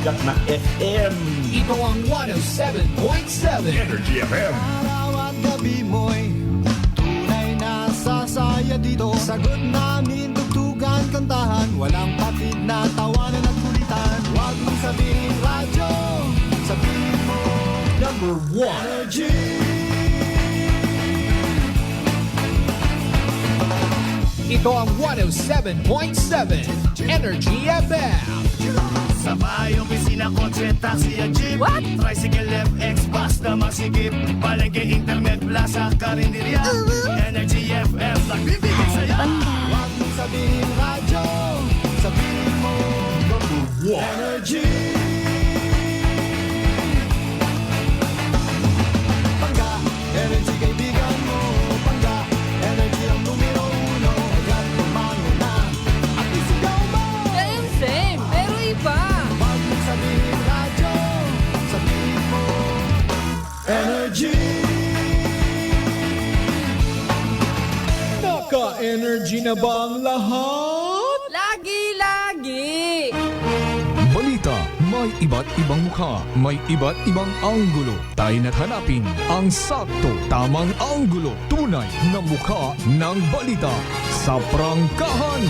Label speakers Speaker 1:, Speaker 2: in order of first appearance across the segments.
Speaker 1: sikat na FM.
Speaker 2: Ito ang 107.7
Speaker 1: Energy FM.
Speaker 3: Araw at gabi mo'y tunay na sasaya dito. Sagot namin, tugtugan, kantahan, walang patid na tawanan at kulitan. Huwag mong sabihin radyo, sabihin mo
Speaker 2: Number 1.
Speaker 3: Energy.
Speaker 2: Ito ang 107.7 Energy FM.
Speaker 4: Sa bahay, opisina, kotse, taxi at jeep.
Speaker 5: What?
Speaker 4: Tricycle, FX, basta magsikip. Palengke, internet, plaza, karinderya. Energy FM, nagbibigay sa'yo.
Speaker 3: Huwag mong sabihin radyo, sabihin mo Energy. Pangga, energy kaibigan mo. Pangga, energy ang numero uno. Agad tumano na at isigaw mo.
Speaker 5: Same, pero iba.
Speaker 3: Huwag mong sabihin radyo, sabihin mo Energy.
Speaker 2: Naka-energy na ba ang lahat?
Speaker 5: Lagi-lagi.
Speaker 6: Balita, may iba't ibang mukha, may iba't ibang anggulo. Tayo na't hanapin ang sakto, tamang anggulo. Tunay na mukha ng balita sa prangkahan.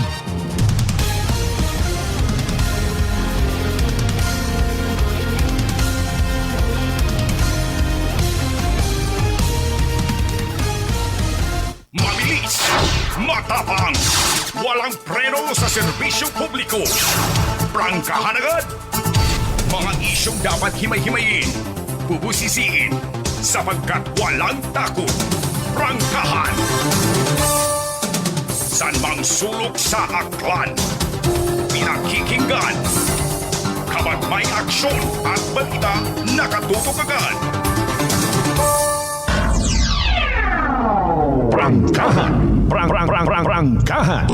Speaker 1: Mabilis, matapang, walang preno sa serbisyo publiko. Prangkahan agad. Mga isyong dapat himay-himayin, bubusisiin, sapagkat walang takot. Prangkahan. San mang sulok sa aklan, pinakikinggan. Kapag may aksyon at balita, nakatutok agad. Prangkahan. Prangkahan. Prangkahan.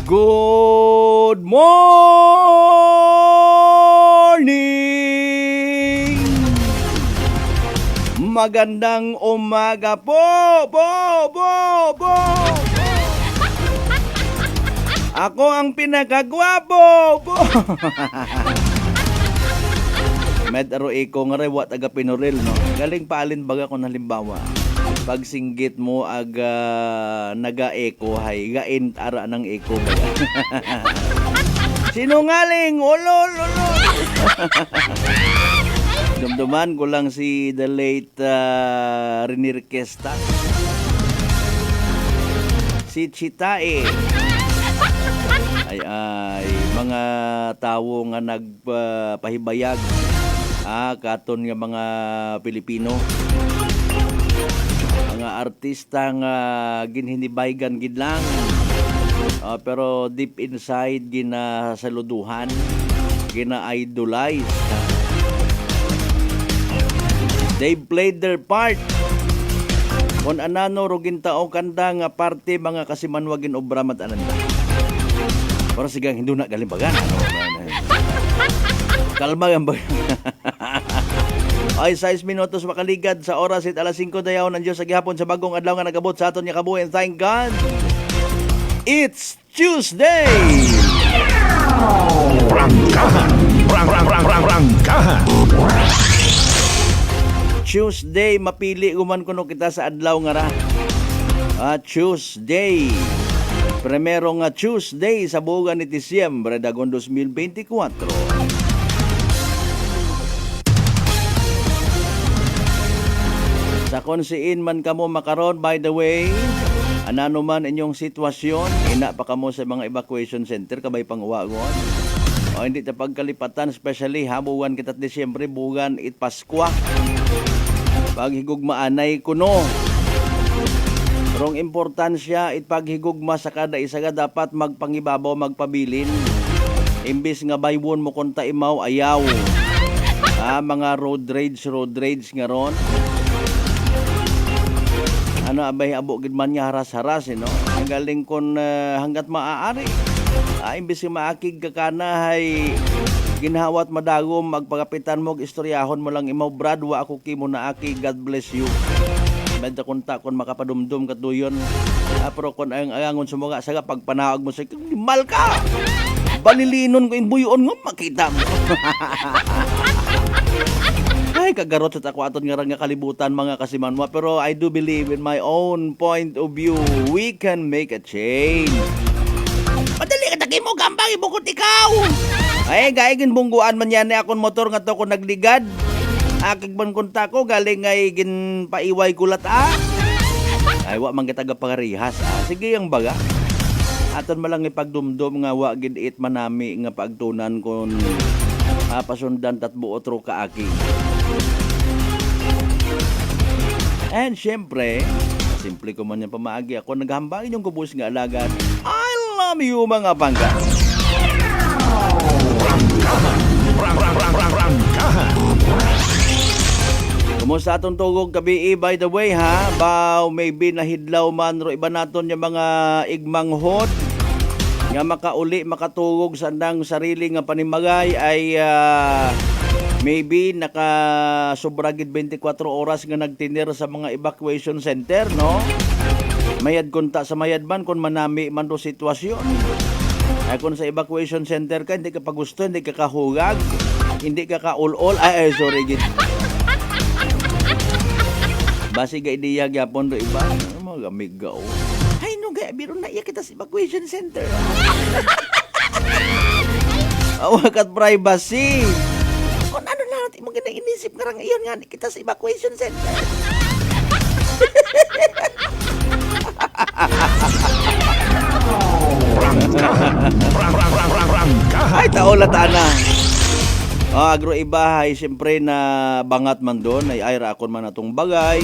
Speaker 7: Good morning! Magandang umaga po! Ako ang pinakagwapo po! Medaro iko nga rewa taga Pinoril, no? Galing paalin baga ko na limbawa. Pag singgit mo aga naga-echo hay gain ara ng echo baga. Sinungaling, ulol. Dumduman ko lang si the late Rene Requesta. Si Chitae. Ay mga tawo nga nagpahibayag katon nga mga Pilipino. Mga artista nga ginhinibaygan gid lang. Pero deep inside ginasaluduhan, gina-idolize. They played their part. Kung anano rugin tao kanda nga parte mga kasimanwagin obra mat ananda. Para sigang hindi na galimbagan. Kalma yan ba? Ay 6 minutos makaligad sa oras at alas 5 dayaw ng Diyos sa gihapon sa bagong adlaw nga nagabot sa aton nga kabuhi. Thank God! It's Tuesday!
Speaker 1: Prangkahan.
Speaker 7: Tuesday, mapili guman kuno kita sa adlaw nga ra. Tuesday. Primero nga Tuesday sa buwan ni Disyembre dagon 2024. Sa konsiin man kamo makaron, by the way, anano man inyong sitwasyon, ina pa kamo sa mga evacuation center, kabay pang uwagon. O hindi ta pagkalipatan, especially habuan kitat Disyembre, bugan it Paskwa. Paghigugmaanay kuno. Pero ang importansya ipaghigugma sa kada isa nga dapat magpangibabaw magpabilin. Imbis nga baywon mo konta imaw ayaw. Mga road rage nga ron. Ano abay abo gid man nga haras-haras no. Ang galing kon hanggat maaari. Imbis nga maakig ka kana hay ginhawat madagom magpagapitan mo istoryahon mo lang imaw brad wa ako kimo na aki God bless you. Benta konta kon makapadumdum katuyon. Pero kon ang angon sumoga sa pagpanawag mo sa mal ka. Balilinon ko imbuyon nga makita mo. Ay, kagarot sa ako aton nga kalibutan mga kasimanwa. Pero I do believe in my own point of view, we can make a change. Madali ka taki mo, gambang ibukot ikaw. Ay, gaigin bungguan man yan akong motor nga to kung nagligad. Akig ban konta ko, galing ay gin paiway kulat Ay, wa man kita pangarihas Sige ang baga. Aton malang ipagdumdum nga wa gid it manami nga pagtunan kon pasundan tatbo otro kaaki. And syempre, simple ko man yung pamaagi ako naghambangin yung kubus nga alagad. I love you mga bangga. Kumusta atong tugog gabi by the way ha? Bao maybe nahidlaw man ro iba naton yung mga igmang hod nga makauli makatugog sa andang sarili nga panimagay ay maybe nakasobragid 24 oras nga nagtinir sa mga evacuation center no. Mayad kunta sa mayad man kun manami man ro sitwasyon. Ay kung sa evacuation center ka hindi ka pagusto, hindi ka kahugag, hindi ka kaulol ay sorry gid. Basi ga ideya gyapon ro iba mga migaw. Ay no ga biro na iya kita sa evacuation center. Awakat privacy. Kung ano na natin mo gina inisip nga rang iyon nga kita sa evacuation center. Ay taolat ana. Agro ibahay siyempre na bangat man doon ay ayra akon man atong bagay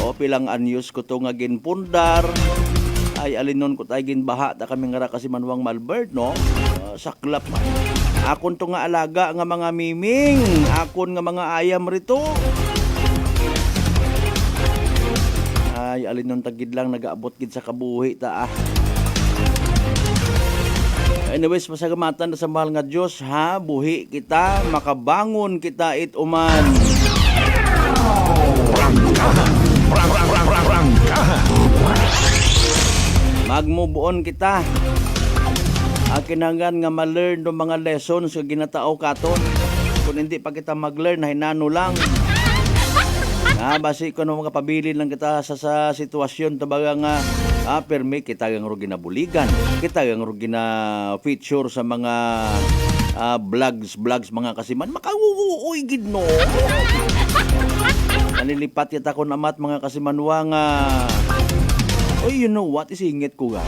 Speaker 7: o pilang anyos ko to nga ginpundar ay alinon ko tay ginbaha ta kami nga ra kasi manwang Malbert no saklap man akon to nga alaga nga mga miming akon nga mga ayam rito ay alinon tagid lang nagaabot gid sa kabuhi ta Anyways, pasagamatan na sa mahal nga Diyos, ha? Buhi kita, makabangon kita ituman. Magmubuon kita. Akinangan nga ma-learn ng mga lessons sa ginatao katon. Kung hindi pa kita mag-learn, hinano lang. Basi ko nung mga pabili lang kita sa sitwasyon tabaga nga permi kita yang ro ginabuligan kita yang ro gina feature sa mga vlogs mga kasiman makauuoy gid no nalilipat kita ko namat mga kasimanwa nga you know what isingit ko ga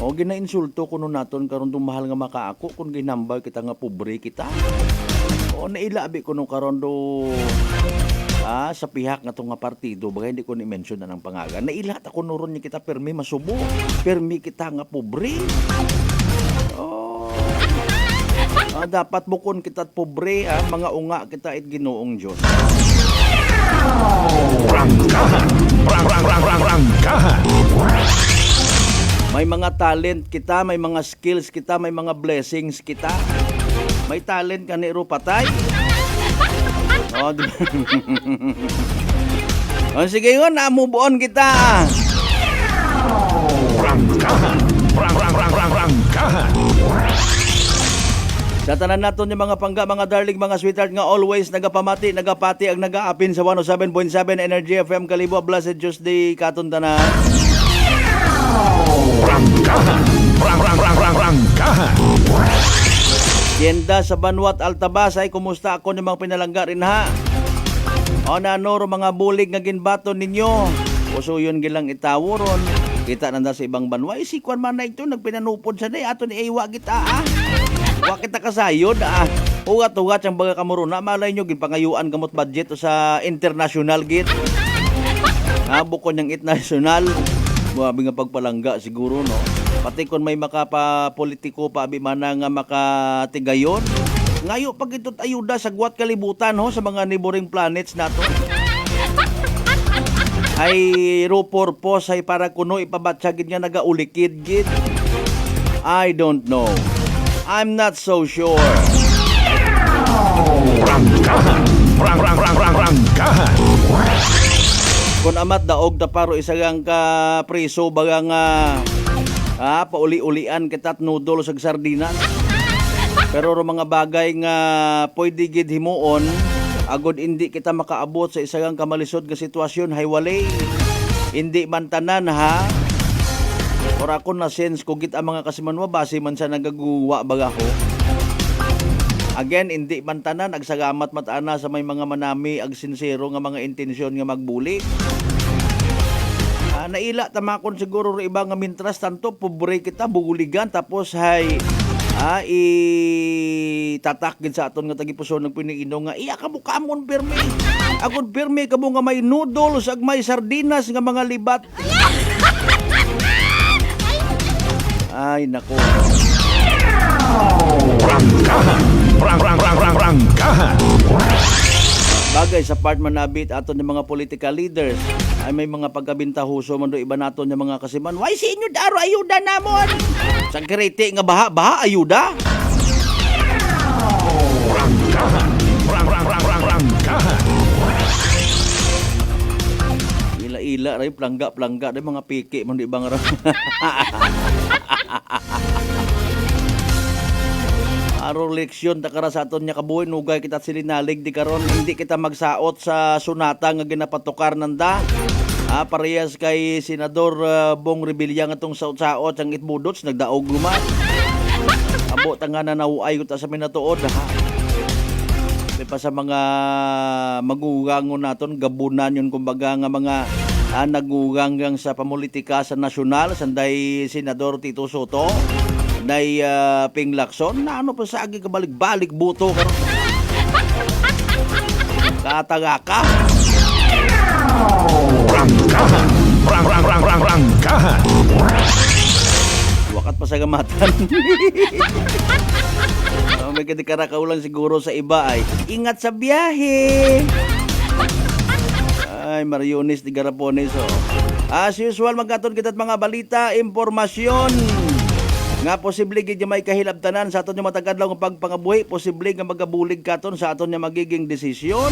Speaker 7: o ginainsulto ko no naton karon tong mahal nga makaako kung ginambal kita nga pobre kita o nailabi ko no karon do sa pihak nga itong nga partido, bagay hindi ko ni-mention na ng pangalan. Nailat ako nuron niya kita permi masubo, permi kita nga pobre. Dapat bukon kita pobre, mga unga kita it Ginoong Diyos. May mga talent kita, may mga skills kita, may mga blessings kita. May talent ka ni Rupatay. Sige yun, namubuon kita. Sa tanan naton yung mga pangga, mga darling, mga sweetheart nga always nagapamati, nagapati ang nagaapin sa 107.7 Energy FM Kalibo. Blessed Tuesday katon tanan. Tienda sa Banwat Altabas ay kumusta ako ng mga pinalangga rin ha? O nanoro mga bulig nga ginbaton ninyo. Usuyon gilang itaworon. Kita nanda sa ibang banwa. Isikwan man na ito nagpinanupod sa day. Ato ni Ewa kita Wa kita kasayod Ugat-ugat siyang baga kamuruna. Malay nyo ginpangayuan gamot budget sa international git. Bukod niyang international, mabi nga pagpalangga siguro, no? Pati kung may makapapolitiko pa, abi man nga makatigayon. Ngayo, pag ito't ayuda sa guwat kalibutan, ho, sa mga neighboring planets nato. Ay rupurpos ay para kuno ipabatsagid nga nagaulikid-gid. I don't know. I'm not so sure.
Speaker 1: Rangkahan.
Speaker 7: Kung amat daog taparo isagang ka priso bagang pauli-ulian kitat noodle sa sardinas. Pero ro mga bagay nga pwede gid himuon agod hindi kita makaabot sa isagang kamalisod nga sitwasyon haywalay. Hindi man tanan ha. Or ako na sense ko git ang mga kasimanwa base man sa nagaguwa baga ko. Again, hindi man tanan agsagamat matana sa may mga manami ag sincero nga mga intensyon nga magbuli. Naila tamakon siguro iba nga mintras tanto pobre kita buguligan tapos hay itatak gid sa aton nga tagipuson ng piniino nga iya ka mo kamon permi. Agod permi kamo nga may noodles ag may sardinas nga mga libat. Ay nako.
Speaker 1: Rangkahan.
Speaker 7: Bagay sa part manabit aton ng mga political leaders ay may mga pagkabintahuso man do iba naton ng mga kasiman. Why sa inyo daro ayuda namon? Sa kriti nga baha ayuda.
Speaker 1: Rangkahan.
Speaker 7: Ila ray plangga day mga piki man di bang Aro leksyon takara sa aton nya kabuhi nugay kita silinalig di karon hindi kita magsaot sa sunata nga ginapatukar nanda. Parehas kay Senador Bong Revilla nga tong saot-saot ang itbudots nagdaog lumat. Abo tanga na nauay ko ta sa minatuod ha. May pa sa mga magugangon naton gabunan yun kumbaga nga mga naguganggang sa pamulitika sa nasyonal sanday Senador Tito Soto. Nay Ping Lacson na ano pa sa agi kabalik-balik buto karon. Kataga ka.
Speaker 1: Rangkahan.
Speaker 7: Wakat pa sa gamatan. May kadikarakaulan siguro sa iba ay ingat sa biyahe. Ay Mariones di Garapones As usual magkaton kita't mga balita, impormasyon nga posible gid may kahilabtanan sa aton nga matagadlaw nga pagpangabuhi, posible nga magabulig katon sa aton nga magiging desisyon.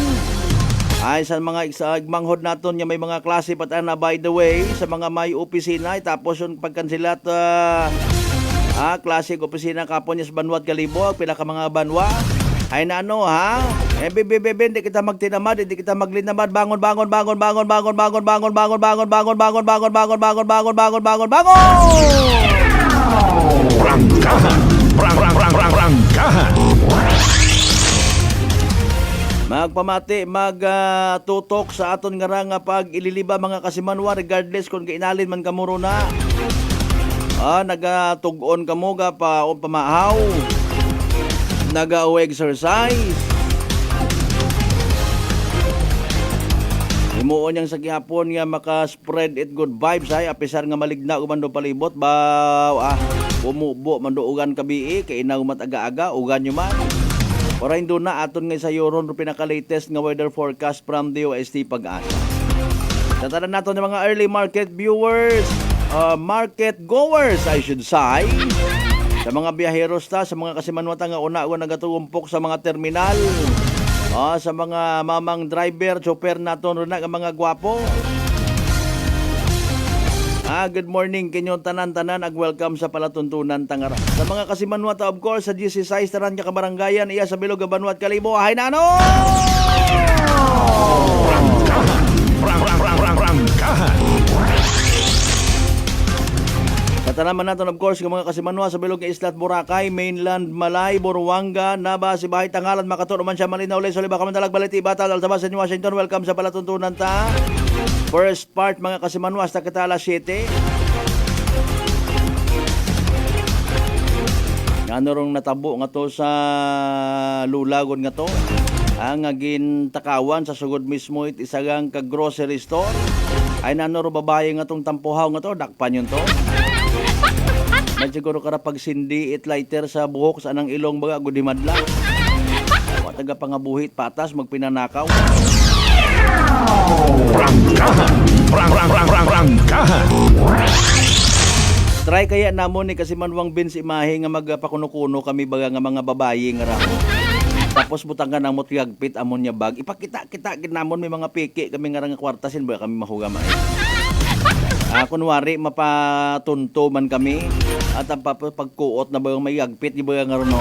Speaker 7: Ay sa mga igmanghod naton nga may mga klase patana by the way sa mga may opisina tapos yung pagkansilat klase opisina kapon niya sa Banwat Kalibo pila ka mga banwa. Ay na ano ha? Bebe hindi kita magtinamad, hindi kita maglinamad. Bangon.
Speaker 1: Rangkahan.
Speaker 7: Magpamati, magtutok sa aton nga pag ililiba mga kasimanwa regardless kung kainalin man kamuro na. Nagatugon kamo ga pa o pamahaw. Nag-exercise. Himuon yang sa gihapon nga maka-spread it good vibes ay apisar nga maligna uban do palibot ba umubo man do ugan kabii kay inaw mat aga-aga ugan nyo man. Ora indo na aton nga sa yoron pinaka-latest nga weather forecast from the UST Pag-asa. Tatanan naton ng mga early market viewers, market goers I should say. Sa mga biyaheros sa mga kasimanwata nga una nagatumpok sa mga terminal. Sa mga mamang driver, chopper naton na nga mga gwapo. Good morning kinyo tanan-tanan ag welcome sa palatuntunan Tangara. Sa mga kasimanwata of course sa GC6 tanan nga kabarangayan iya sa Bilog Banwat Kalibo. Hay nano!
Speaker 1: Rangkahan.
Speaker 7: Katanaman natin of course ng mga kasimanwa sa Bilog ng Islat Boracay, Mainland, Malay, Boruanga, Naba, Sibahay, Tangalan, Makato, man siya Malinaw, Leyte, Soliba, Kamandalag, Baliti, Bata, Altabas, and Washington. Welcome sa palatuntunan ta. First part mga kasimanwa sa Katala 7. Ano rong natabo nga to sa lulagon nga to. Ang agin takawan sa sugod mismo it isagang ka grocery store. Ay nanoro babae nga tong tampuhaw nga to, dakpan yun to. May siguro kara pagsindi it lighter sa buhok sa anang ilong baga gudimadla. Wa taga pangabuhit patas magpinanakaw.
Speaker 1: Prangkahan.
Speaker 7: Try kaya namon ni kasi manwang Vince imahe nga magpakuno-kuno kami baga nga mga babae nga ra. Tapos butangan ang motyagpit amon nya bag. Ipakita ginamon may mga piki kami nga ra nga kwartasin ba kami mahugam ay. Kunwari mapatunto man kami at ang pagkuot na ba may yagpit di ba nga ron no?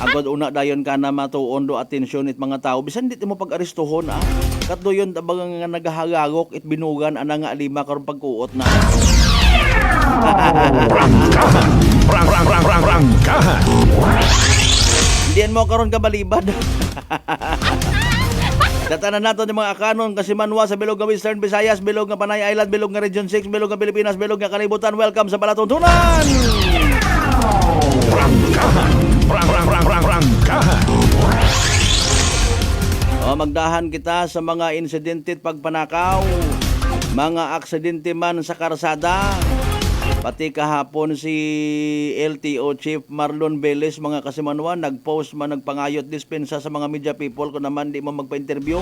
Speaker 7: Agad una dayon ka na matuon do atensyon it mga tao bisan di mo pag-aristohon Katlo yun nga nagahagagok it binugan ana nga lima karon pagkuot na.
Speaker 1: Prangkahan.
Speaker 7: Diyan mo karon ka balibad. Datanan nato yung mga kanon kasi manwa sa bilog nga Western Visayas, bilog nga Panay Island, bilog nga Region 6, bilog nga Pilipinas, bilog nga Kalibutan. Welcome sa Palatuntunan!
Speaker 1: Prangkahan.
Speaker 7: Magdahan kita sa mga insidente at pagpanakaw, mga aksidente man sa karsada. Pati kahapon si LTO Chief Marlon Velez mga kasimanwan nagpost man nagpangayot dispensa sa mga media people kung naman di mo magpa-interview,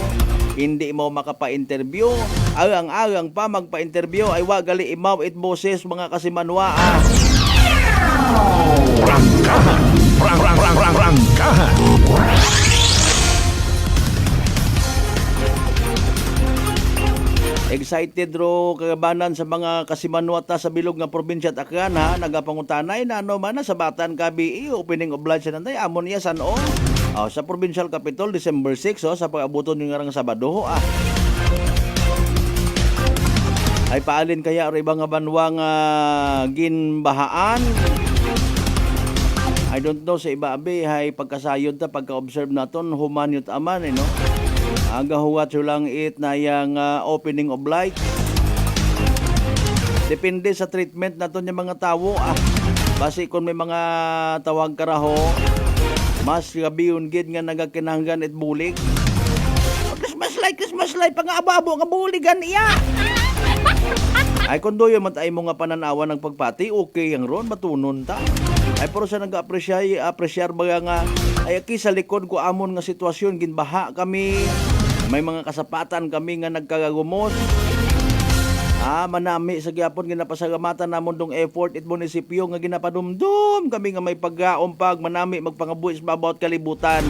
Speaker 7: hindi mo makapa-interview, agang pa magpa-interview ay wagali imaw it boses mga kasimanwa.
Speaker 1: Prangkahan.
Speaker 7: Excited ro kagabanan sa mga kasimanwata sa bilog nga probinsya at Aklan nagapangutanay na ano man sa Batan Kabi opening of lunch nanday amon iya San-O sa Provincial Capitol December 6 sa pag-abuton ng ngarang Sabado ay paalin kaya ro ibang banwang ginbahaan. I don't know sa iba abi hay pagkasayod ta pagka-observe naton human yut aman no. Agahuwat lang it na yung opening of light. Depende sa treatment na to yung mga tao. Basi kung may mga tawag karaho, mas gabiyon gid nga nagakinahanggan it bulig. Christmas light, pang-ababo nga buligan iya. Ay kung doyo matay mo nga pananawan ng pagpati, okay yang ron, matunon ta. Ay pero sa nag-appreciate baga nga, ay aki sa likod ko amon nga sitwasyon, ginbaha kami, may mga kasapatan kami nga nagkagagumos. Manami sa gyapon ginapasagamatan namon dong effort it munisipyo nga ginapadumdum kami nga may paggaom pag manami magpangabuhi sa bawat kalibutan.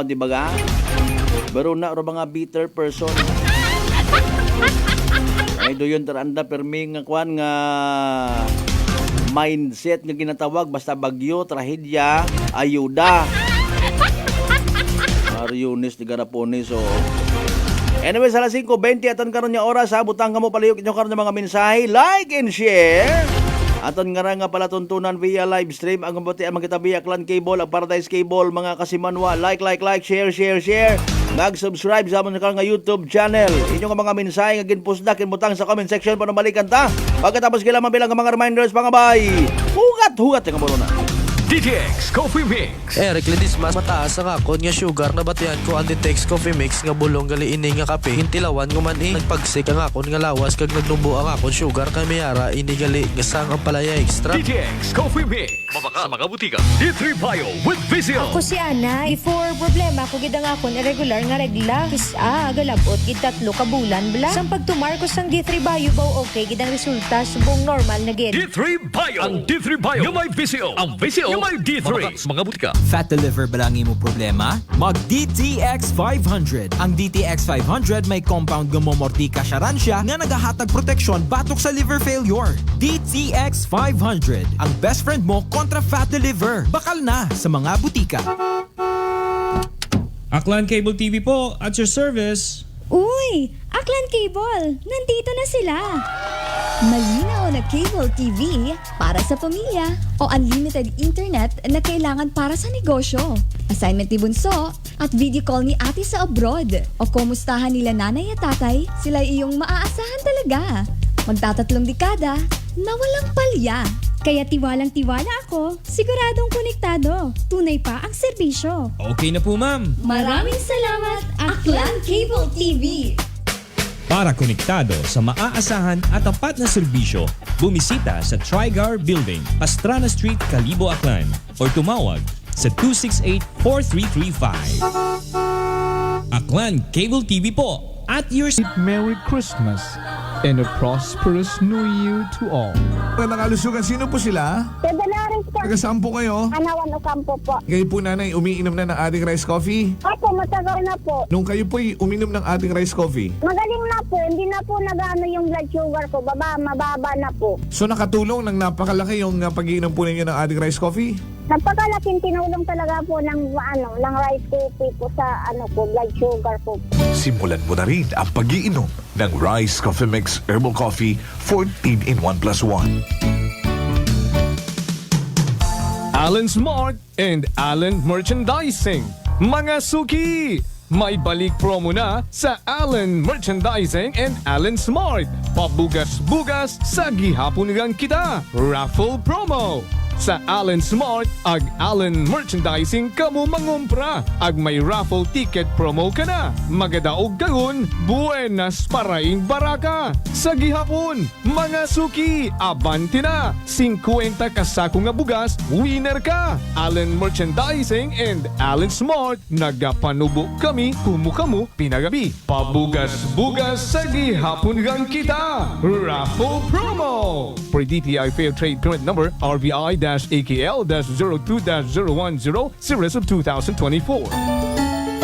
Speaker 7: Di ba ga? Pero na ro mga bitter person. Ay doyon taranda permi nga kwan nga mindset nga ginatawag basta bagyo, trahedya, ayuda. Mariones ni Garapones Anyway, sa alas 5:20 aton karon nga oras butang kamo palihok inyo karon mga mensahe, like and share. Aton nga palatuntunan via live stream ang buti ang kita via Clan Cable, ang Paradise Cable mga kasimanwa. Like, share. Mag-subscribe sa amon nga YouTube channel. Inyo nga mga mensahe nga ginpusda kinbutang sa comment section para balikan ta. Pagkatapos kila mabilang mga reminders pangabay. Hugat nga mo na.
Speaker 6: DTX Coffee Mix.
Speaker 8: Eric Lidis mas mataas ang akon nga sugar na batian ko ang DTX Coffee Mix nga bulong gali ini nga kape hintilawan ko man nagpagsik ang akon nga lawas kag nagnumbo ang akon sugar kay mayara ini gali nga sang ang palaya extra.
Speaker 6: DTX Coffee Mix. Mabaka sa mga butika. D3 Bio with Vizio.
Speaker 9: Ako si Ana, before problema ko gid ang akon irregular nga regla. Galabot gid 3 ka bulan bla. Sang pagtumar ko sang D3 Bio baw okay gid ang resulta subong normal na gid.
Speaker 6: D3 Bio. Ang D3 Bio. Yung may Vizio. Ang Vizio. Yung may D3. Mabaka sa mga butika.
Speaker 10: Fat to liver ba lang imo problema? Mag DTX 500. Ang DTX 500 may compound nga momortika siya nga nagahatag proteksyon batok sa liver failure. DTX 500. Ang best friend mo kontra fat to liver. Bakal na sa mga butika.
Speaker 11: Aklan Cable TV po, at your service.
Speaker 9: Uy! Aklan Cable! Nandito na sila! Malinaw na cable TV para sa pamilya o unlimited internet na kailangan para sa negosyo. Assignment ni Bunso at video call ni ate sa abroad. O kumustahan nila nanay at tatay, sila iyong maaasahan talaga. Magtatatlong dekada na walang palya. Kaya tiwalang-tiwala ako, siguradong konektado. Tunay pa ang serbisyo.
Speaker 11: Okay na po, ma'am.
Speaker 9: Maraming salamat, Aklan Cable TV!
Speaker 11: Para konektado sa maaasahan at tapat na serbisyo, bumisita sa Trigar Building, Pastrana Street, Calibo, Aklan or tumawag sa 268-4335. Aklan Cable TV po at your...
Speaker 6: Merry Christmas and a prosperous New Year to all.
Speaker 12: Magandang kalusugan. Sino po sila?
Speaker 13: Dalaris po.
Speaker 12: Taga-saan po kayo?
Speaker 13: Anawan Ocampo po.
Speaker 12: Kayo po, nanay, umiinom na ng ating rice coffee?
Speaker 13: Opo, matagal na po.
Speaker 12: Nung kayo po'y uminom ng ating rice coffee,
Speaker 13: Magaling na po. Hindi na po nag-ano yung blood sugar ko. Mababa na po.
Speaker 12: so nakatulong ng napakalaki yung pag-iinom po ninyo ng ating rice coffee?
Speaker 13: Napakalaking tinulong talaga po ng rice coffee po sa blood sugar po.
Speaker 1: Simulan mo na rin ang pag-iinom ng Rice Coffee Mix Herbal Coffee 14 in 1 plus 1.
Speaker 6: Allen Smart and Allen Merchandising. Mga suki! May balik promo na sa Allen Merchandising and Allen Smart. Pabugas-bugas sa gihapon nilang kita. Raffle promo. Sa Allen Smart, ag Allen Merchandising kamo mangumpra. Ag may raffle ticket promo ka na. Magadaog kagun, buenas paraing baraka. Sa gihapon, mga suki, abanti na. 50 kasako nga bugas, winner ka. Allen Merchandising and Allen Smart, nagapanubo kami, kumukamu, pinagabi. Pabugas-bugas sa gihapon gang kita. Raffle promo. For DTI Fair Trade Permit Number, RBI-AKL-02-010, Series of 2024.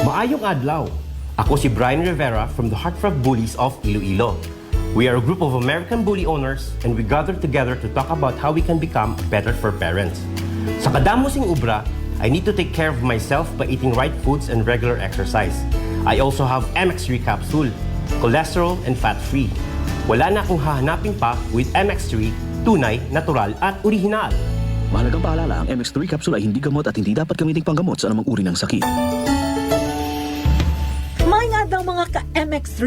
Speaker 14: Maayong adlaw. Ako si Brian Rivera from the Heartthrob Bullies of Iloilo. We are a group of American bully owners and we gathered together to talk about how we can become better for parents. Sa kadamosing ubra, I need to take care of myself by eating right foods and regular exercise. I also have MX3 capsule, cholesterol and fat-free. Wala na akong hahanapin pa with MX3, tunay, natural at orihinal.
Speaker 15: Mahalagang paalala, ang MX3 capsule ay hindi gamot at hindi dapat gamiting panggamot sa anumang uri ng sakit.
Speaker 16: May nga daw mga ka-MX3.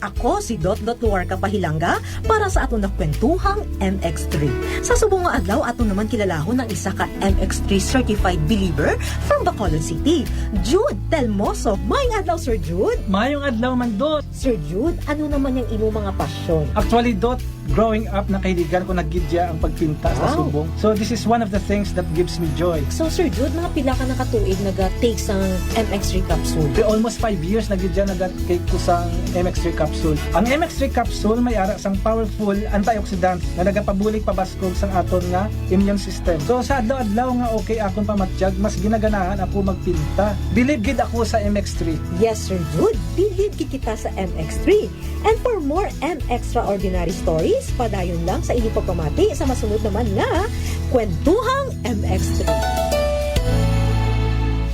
Speaker 16: Ako si Dot War Kapahilanga para sa atong nakwentuhang MX3. Sa subong nga adlaw ato naman kilalahon ng isa ka MX3 certified believer from Bacolod City, Jude Telmoso. May nga adlaw, Sir Jude.
Speaker 17: Mayong adlaw man, Dot.
Speaker 16: Sir Jude, ano naman yung imo mga pasyon?
Speaker 17: Actually, Dot, growing up, nakahiligan ko naggidya ang pagpinta sa subong. So this is one of the things that gives me joy.
Speaker 16: So Sir Jude, mga pila ka nakatuig nag-take sa MX3 capsule?
Speaker 17: Almost 5 years naggidya nag-take ko sa MX3 capsule. Ang MX3 capsule may ara sang powerful antioxidant na nagapabulig pabaskog sang aton nga immune system. So sa adlaw-adlaw nga okay akon pamatyag, mas ginaganahan ako magpinta. Believe gid ako sa MX3.
Speaker 16: Yes, Sir Jude. Believe gid kita sa MX3. And for more extraordinary stories, padayon lang sa inyong pagpamati sa masunod naman nga Kwentuhang MX3.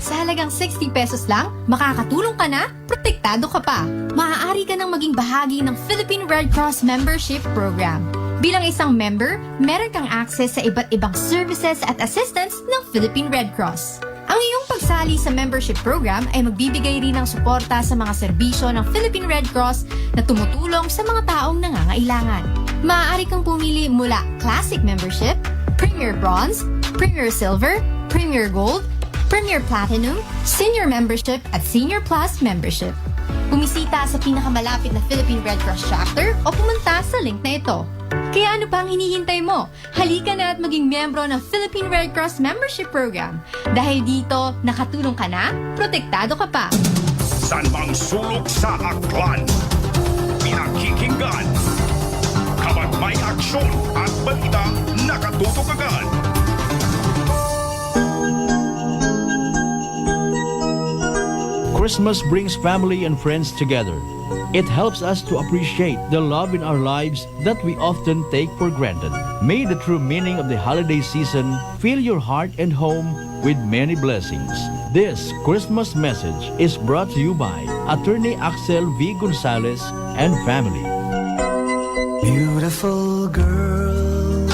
Speaker 18: Sa halagang 60 pesos lang, makakatulong ka na, protektado ka pa. Maaari ka nang maging bahagi ng Philippine Red Cross Membership Program. Bilang isang member, meron kang access sa iba't ibang services at assistance ng Philippine Red Cross. Ang iyong pagsali sa membership program ay magbibigay rin ng suporta sa mga serbisyo ng Philippine Red Cross na tumutulong sa mga taong nangangailangan. Maaari kang pumili mula Classic Membership, Premier Bronze, Premier Silver, Premier Gold, Premier Platinum, Senior Membership at Senior Plus Membership. Bumisita sa pinakamalapit na Philippine Red Cross chapter o pumunta sa link na ito. Kaya ano pa ang hinihintay mo? Halika na at maging miyembro ng Philippine Red Cross Membership Program. Dahil dito, nakatulong ka na, protektado ka pa.
Speaker 1: San mang sulok sa Aklan, pinakikinggan. Kapag may aksyon at balita, nakatutok agad.
Speaker 19: Christmas brings family and friends together. It helps us to appreciate the love in our lives that we often take for granted. May the true meaning of the holiday season fill your heart and home with many blessings. This Christmas message is brought to you by Attorney Axel V. Gonzalez and family.
Speaker 3: Beautiful girl,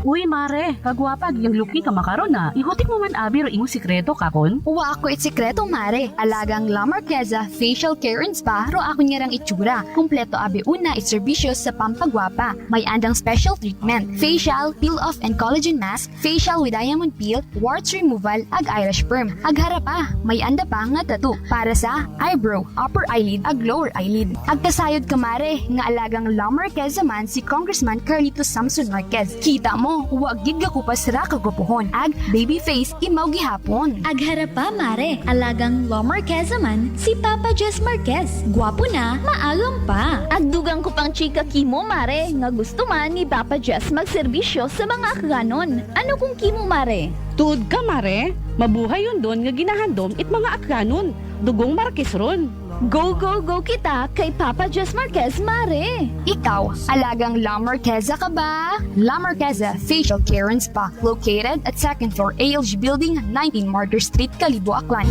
Speaker 20: Uy, mare, kagwapag yung luki ka makaron na. Ihutik mo man abi ro imong sikreto kakon.
Speaker 21: Uwa ako sikreto, mare. Alagang La Marqueza Facial Care and Spa ro ako niyarang itsura. Kumpleto abi una iserbisyo sa pampagwapa. May andang special treatment, facial, peel-off and collagen mask, facial with diamond peel, warts removal, ag Irish perm. Ag harapa, may anda pa nga tattoo para sa eyebrow, upper eyelid, ag lower eyelid. Ag kasayod ka, mare, nga alagang La Marqueza man si Congressman Carlito Samson Marquez. Kita mo, huwag gig ako pa sira kagupuhon. Ag baby face imaw gihapon.
Speaker 9: Ag harapa, mare, alagang La Marqueza man si Papa Jess Marquez. Gwapo na, maagam pa. Ag dugang ko pang chika kimo, mare, nga gusto man ni Papa Jess magserbisyo sa mga akganon. Ano kung kimo, mare?
Speaker 20: Tuod ka, mare. Mabuhay yun doon nga ginahandom it mga akganon. Dugong Marquez ron.
Speaker 9: Go, go, go kita kay Papa Jess Marquez, mare.
Speaker 21: Ikaw, alagang La Marqueza ka ba? La Marqueza Facial Care and Spa, located at 2nd floor ALG Building, 19 Martyr Street, Kalibo, Aklan.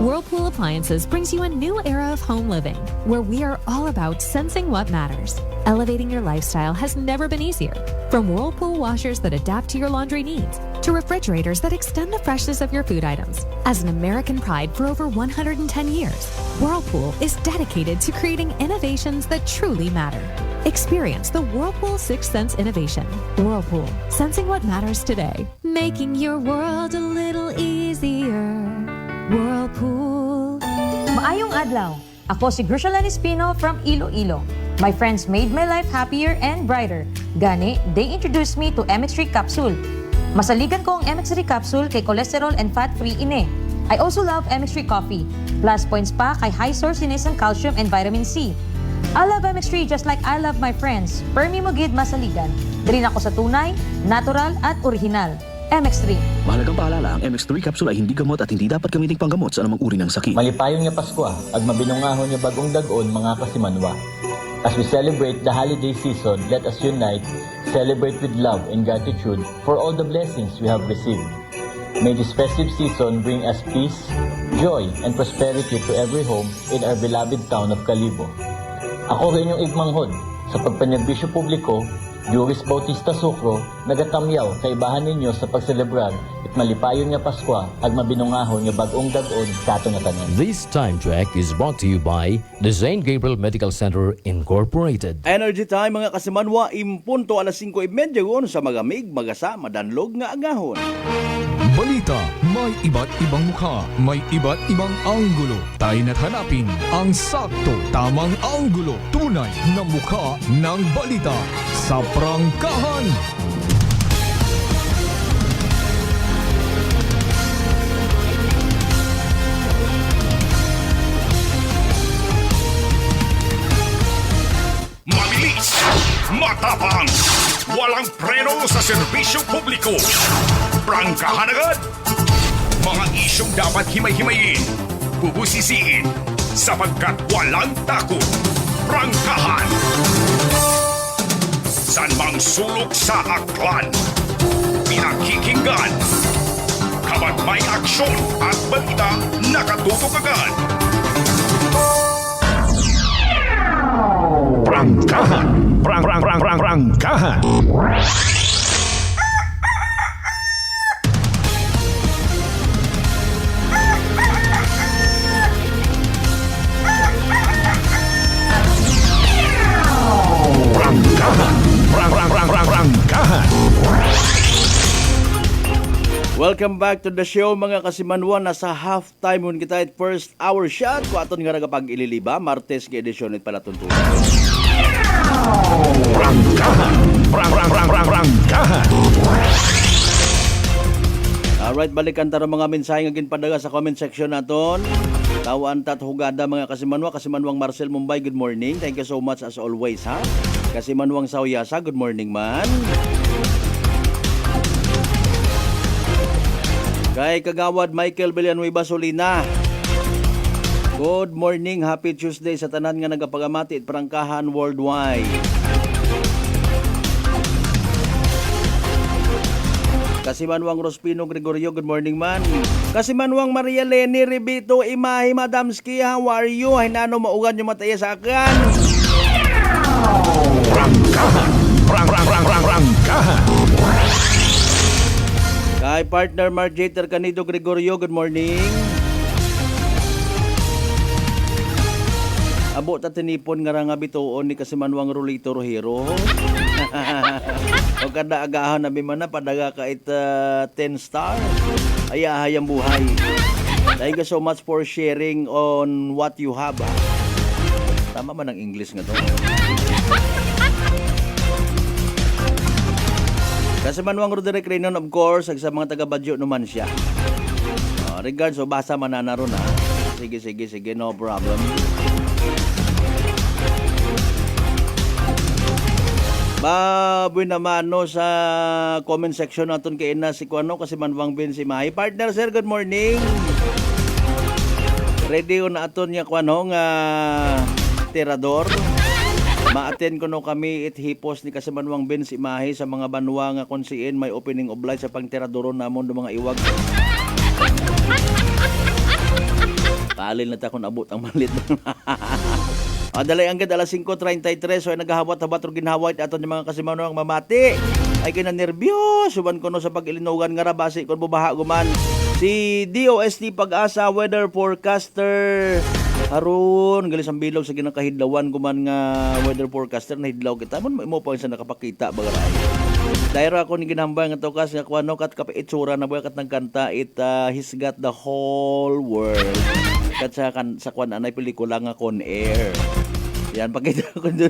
Speaker 22: Whirlpool Appliances brings you a new era of home living, where we are all about sensing what matters. Elevating your lifestyle has never been easier. From Whirlpool washers that adapt to your laundry needs, to refrigerators that extend the freshness of your food items. As an American pride for over 110 years, Whirlpool is dedicated to creating innovations that truly matter. Experience the Whirlpool Sixth Sense innovation. Whirlpool, sensing what matters today. Making your world a little easier. Whirlpool.
Speaker 16: Maayong adlaw. Ako si Grishalan Espino from Iloilo. My friends made my life happier and brighter. Gani, they introduced me to MX3 capsule. Masaligan ko ang MX3 capsule kay cholesterol and fat-free ine. I also love MX3 coffee. Plus points pa kay high source ng calcium and vitamin C. I love MX3 just like I love my friends. Permi mo gid masaligan. Diri ako sa tunay, natural at original. MX3.
Speaker 15: Mahalagang paalala, ang MX3 capsule ay hindi gamot at hindi dapat gamiting panggamot sa anumang uri ng sakit.
Speaker 23: Malipayong nga Pasko ag mabinungahon nga bagong dag-on mga kasimanwa. As we celebrate the holiday season, let us unite, celebrate with love and gratitude for all the blessings we have received. May this festive season bring us peace, joy, and prosperity to every home in our beloved town of Kalibo. Ako rin yung igmanghod sa pagpanerbisyo publiko, Juris Bautista Sucro, nagatamyaw kay bahan ninyo sa pagselebrar at malipayon nga Pasko ag mabinungahon nga bagong dag-on kato nga tanan.
Speaker 24: This time check is brought to you by the St. Gabriel Medical Center Incorporated.
Speaker 7: Energy time mga kasimanwa, impunto alas 5:30 gon sa magamig, magasa, madanlog nga agahon.
Speaker 6: Balita, may iba't ibang mukha, may iba't ibang anggulo. Tayo na't hanapin ang sakto, tamang anggulo, tunay na mukha ng balita sa prangkahan.
Speaker 4: Mabilis, matapang, walang preno sa serbisyo publiko. Prangkahan agad! Mga isyong dapat himay-himayin, bubusisiin, sapagkat walang takot. Prangkahan! San mang sulok sa aklan, pinakikinggan. Kapag may aksyon at balita, nakatutok agad. Prangkahan! Prangkahan!
Speaker 7: Welcome back to the show mga kasimanwa. Nasa halftime mun kita at first hour shot ko aton nga nagapag ililiba Martes nga edisyon it pala tuntunan. Prangkahan. Alright, balikan taro mga mensahe nga ginpadaga sa comment section naton. Tawaan tat hugada mga kasimanwa. Kasimanwang Marcel Mumbai, good morning. Thank you so much as always ha. Kasimanwang Sawyasa, good morning man. Kay Kagawad Michael Villanueva Solina, good morning, happy Tuesday sa tanan nga nagapagamati at prangkahan worldwide. Kasimanwang Rospino Gregorio, good morning man. Kasimanwang Maria Leni Ribito Imahi Madamski, how are you? Hinano maugan yung mataya sa akin.
Speaker 1: Prangkahan.
Speaker 7: Kay partner Marjater Canido Gregorio, good morning. Abo ta tinipon nga nga bituon ni Kasimanwang Rolito Rohiro. O kada agahon na man na padaga ka 10 star. Ayahayang buhay. Thank you so much for sharing on what you have. Ha? Tama man ang English nga to. Kasimanwang Roderick Renon, of course, sa mga taga-Badyo naman siya. Regards, so basa man na ron ha. Sige, no problem. Baboy naman no sa comment section natin kay na si Kuano kasi manwang bin si Mahi. Partner sir, good morning. Ready na aton niya Kuano nga tirador. Ma-attend ko no kami hipos ni kasi manwang bin si Mahi sa mga banwa nga konsiin may opening of light sa pangtiradoron namon do mga iwag. Palil na ta kung abot ang malit. Dalay ang gad alas 5:33 so ay naghahawat-hawat ro ginhawat aton yung mga kasimanwang mamati. Ay kinanerbiyos suban ko no sa pag-ilinugan nga ra basi kon bubaha guman. Si DOST Pag-asa weather forecaster aron gali sang bilog sa ginakahidlawan guman nga weather forecaster na hidlaw kita mon mo pa sa nakapakita bagaray. Dahil ako ni ginambay nga tokas nga kuano kat kapaitsura na buya kat nagkanta he's got the whole world. Kat sa kuan anay pelikula nga Con Air. Yan, pakita ko dun.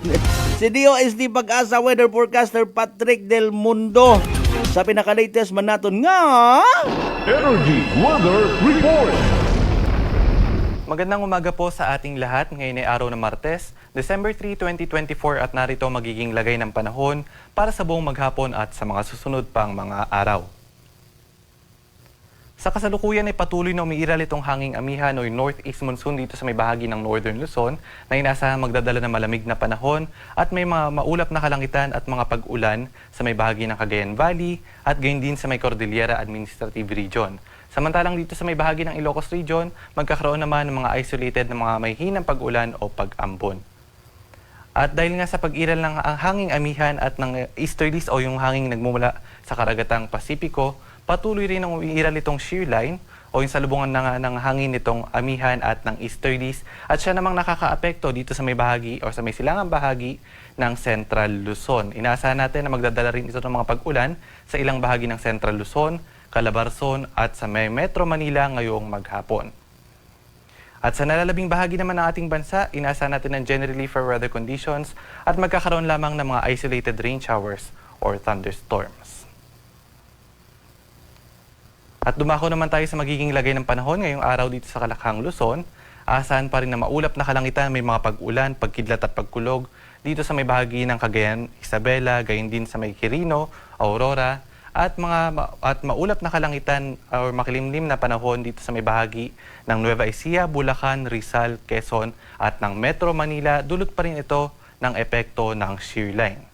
Speaker 7: Si DOST Pag-asa weather forecaster Patrick Del Mundo sa pinaka-latest man naton nga
Speaker 1: Energy Weather Report.
Speaker 2: Magandang umaga po sa ating lahat. Ngayon ay araw ng Martes, December 3, 2024 at narito magiging lagay ng panahon para sa buong maghapon at sa mga susunod pang mga araw. Sa kasalukuyan ay patuloy na umiiral itong hanging amihan o northeast monsoon dito sa may bahagi ng Northern Luzon na inaasahan magdadala ng malamig na panahon at may mga maulap na kalangitan at mga pag-ulan sa may bahagi ng Cagayan Valley at gayon din sa may Cordillera Administrative Region. Samantalang dito sa may bahagi ng Ilocos Region, magkakaroon naman ng mga isolated na mga may hinang pag-ulan o pag-ambon. At dahil nga sa pag-iral ng hanging amihan at ng easterlies o yung hanging nagmumula sa karagatang Pasipiko, patuloy rin ang umiiral itong shear line o yung salubungan ng hangin nitong amihan at ng easterlies at siya namang nakakaapekto dito sa may bahagi o sa may silangang bahagi ng Central Luzon. Inaasahan natin na magdadala rin ito ng mga pag-ulan sa ilang bahagi ng Central Luzon, Calabarzon at sa may Metro Manila ngayong maghapon. At sa nalalabing bahagi naman ng ating bansa, inaasahan natin ng generally fair weather conditions at magkakaroon lamang ng mga isolated rain showers or thunderstorms. At dumako naman tayo sa magiging lagay ng panahon ngayong araw dito sa Kalakhang, Luzon. Asahan pa rin na maulap na kalangitan, may mga pag-ulan, pagkidlat at pagkulog dito sa may bahagi ng Cagayan, Isabela, gayon din sa may Quirino, Aurora, at maulap na kalangitan o makilimlim na panahon dito sa may bahagi ng Nueva Ecija, Bulacan, Rizal, Quezon at ng Metro Manila. Dulot pa rin ito ng epekto ng shear line.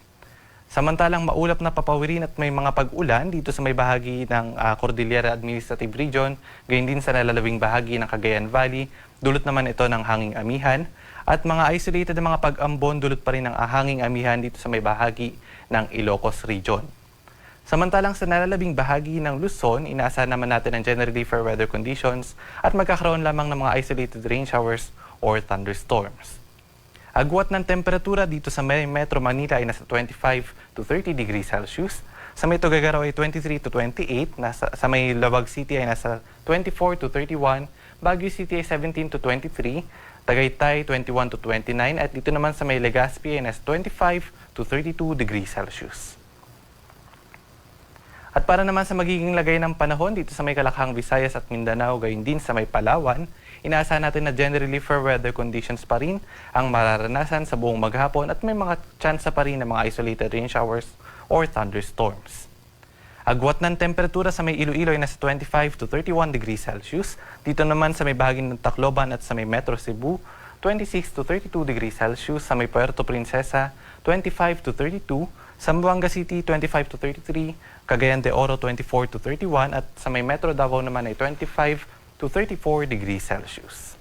Speaker 2: Samantalang maulap na papawirin at may mga pag-ulan dito sa may bahagi ng Cordillera Administrative Region, gayon din sa nalalawing bahagi ng Cagayan Valley, dulot naman ito ng hanging amihan at mga isolated na mga pag-ambon, dulot pa rin ng hanging amihan dito sa may bahagi ng Ilocos Region. Samantalang sa nalalabing bahagi ng Luzon, inaasahan naman natin ang generally fair weather conditions at magkakaroon lamang ng mga isolated rain showers or thunderstorms. Agwat ng temperatura dito sa Metro Manila ay nasa 25 to 30 degrees Celsius. Sa may Tuguegarao ay 23 to 28. Sa may Lawag City ay nasa 24 to 31. Baguio City ay 17 to 23. Tagaytay 21 to 29. At dito naman sa may Legazpi ay nasa 25 to 32 degrees Celsius. At para naman sa magiging lagay ng panahon dito sa may Kalakhang, Visayas at Mindanao, gayon din sa may Palawan, inaasahan natin na generally fair weather conditions pa rin ang mararanasan sa buong maghapon at may mga tsansa pa rin ng mga isolated rain showers or thunderstorms. Agwat ng temperatura sa may Iloilo ay nasa 25 to 31 degrees Celsius. Dito naman sa may bahagi ng Tacloban at sa may Metro Cebu, 26 to 32 degrees Celsius. Sa may Puerto Princesa, 25 to 32. Sa Zamboanga City, 25 to 33. Cagayan de Oro, 24 to 31. At sa may Metro Davao naman ay 25 to 34 degrees Celsius.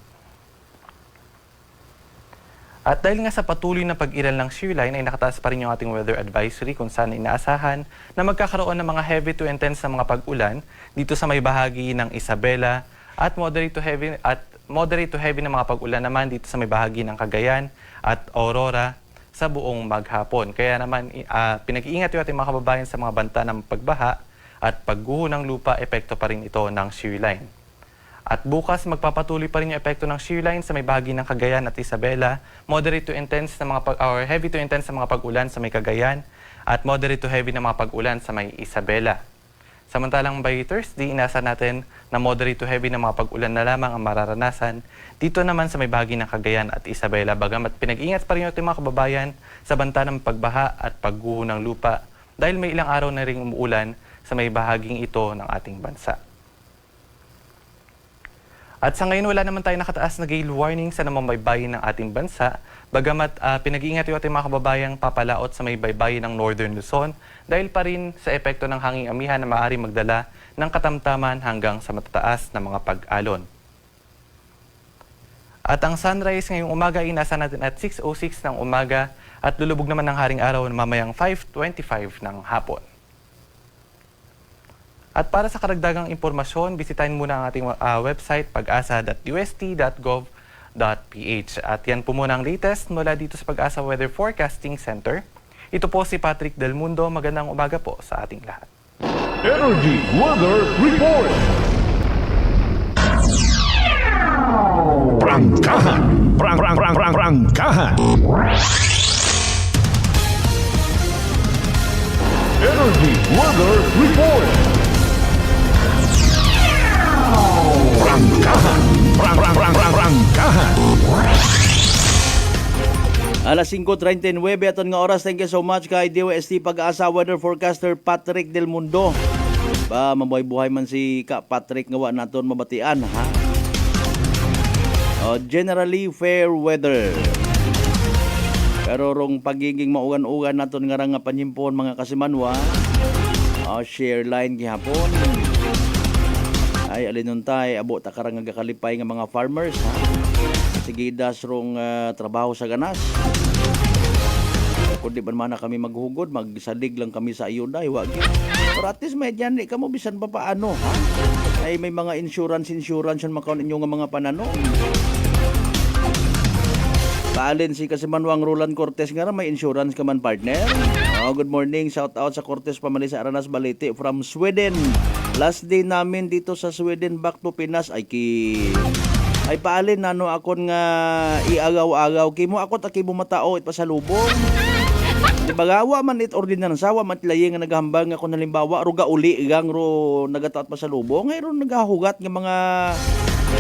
Speaker 2: At dahil nga sa patuloy na pag-iral ng shear line ay nakataas pa rin yung ating weather advisory kung saan inaasahan na magkakaroon ng mga heavy to intense na mga pag-ulan dito sa may bahagi ng Isabela at moderate to heavy na mga pag-ulan naman dito sa may bahagi ng Cagayan at Aurora sa buong maghapon. Kaya naman pinag-iingat yung ating mga kababayan sa mga banta ng pagbaha at pagguho ng lupa, epekto pa rin ito ng shear line. At bukas, magpapatuloy pa rin yung epekto ng shear line sa may bahagi ng Cagayan at Isabela, moderate to intense na mga or heavy to intense na mga pag-ulan sa may Cagayan, at moderate to heavy na mga pag-ulan sa may Isabela. Samantalang by Thursday, inasa natin na moderate to heavy na mga pag-ulan na lamang ang mararanasan dito naman sa may bahagi ng Cagayan at Isabela. Bagamat pinag-ingat pa rin yung ating mga kababayan sa banta ng pagbaha at pagguho ng lupa dahil may ilang araw na ring umuulan sa may bahaging ito ng ating bansa. At sa ngayon, wala naman tayo nakataas na gale warning sa namang baybayin ng ating bansa. Bagamat pinag-iingat yung ating mga kababayang papalaot sa may baybayin ng Northern Luzon dahil pa rin sa epekto ng hanging amihan na maaari magdala ng katamtaman hanggang sa matataas na mga pag-alon. At ang sunrise ngayong umaga inasa natin at 6:06 ng umaga at lulubog naman ng haring araw na mamayang 5:25 ng hapon. At para sa karagdagang impormasyon, bisitahin muna ang ating website pag-asa.ust.gov.ph. At yan po muna ang latest mula dito sa Pag-asa Weather Forecasting Center. Ito po si Patrick Del Mundo. Magandang umaga po sa ating lahat.
Speaker 6: Energy Weather Report. Prangkahan. Prangkahan. Energy Weather Report. Prangkahan. Prangkahan.
Speaker 7: Alas 5:39 aton nga oras. Thank you so much kay DOST Pag-asa Weather Forecaster Patrick Del Mundo. Ba mabuhay-buhay man si Ka Patrick nga wa naton mabatian ha. Generally fair weather. Pero rong pagiging maugan-ugan naton nga nga panyimpon mga kasimanwa. Share line gihapon. Ay alinuntay abo ta karang nagakalipay nga mga farmers ha. Sige das rong trabaho sa ganas. Kung di man kami maghugod, magsalig lang kami sa ayuda, wag yun. Pero at least may dyan, di ka mo bisan pa paano ha. Ay may mga insurance yung makaon inyo nga mga panano. Paalin si Kasimanwang Roland Cortez nga may insurance ka man partner. Good morning, shout out sa Cortez Pamali sa Aranas Balete from Sweden. Last day namin dito sa Sweden, back to Pinas. Ay paalin nano akon nga iagaw-agaw kimo ako ta kimo matao it pasalubong. Di bagawa man it ordinansa wa man tilaye nga naghambang ako nalimbawa ro gauli gang ro nagataot pasalubong ay ro nagahugat nga mga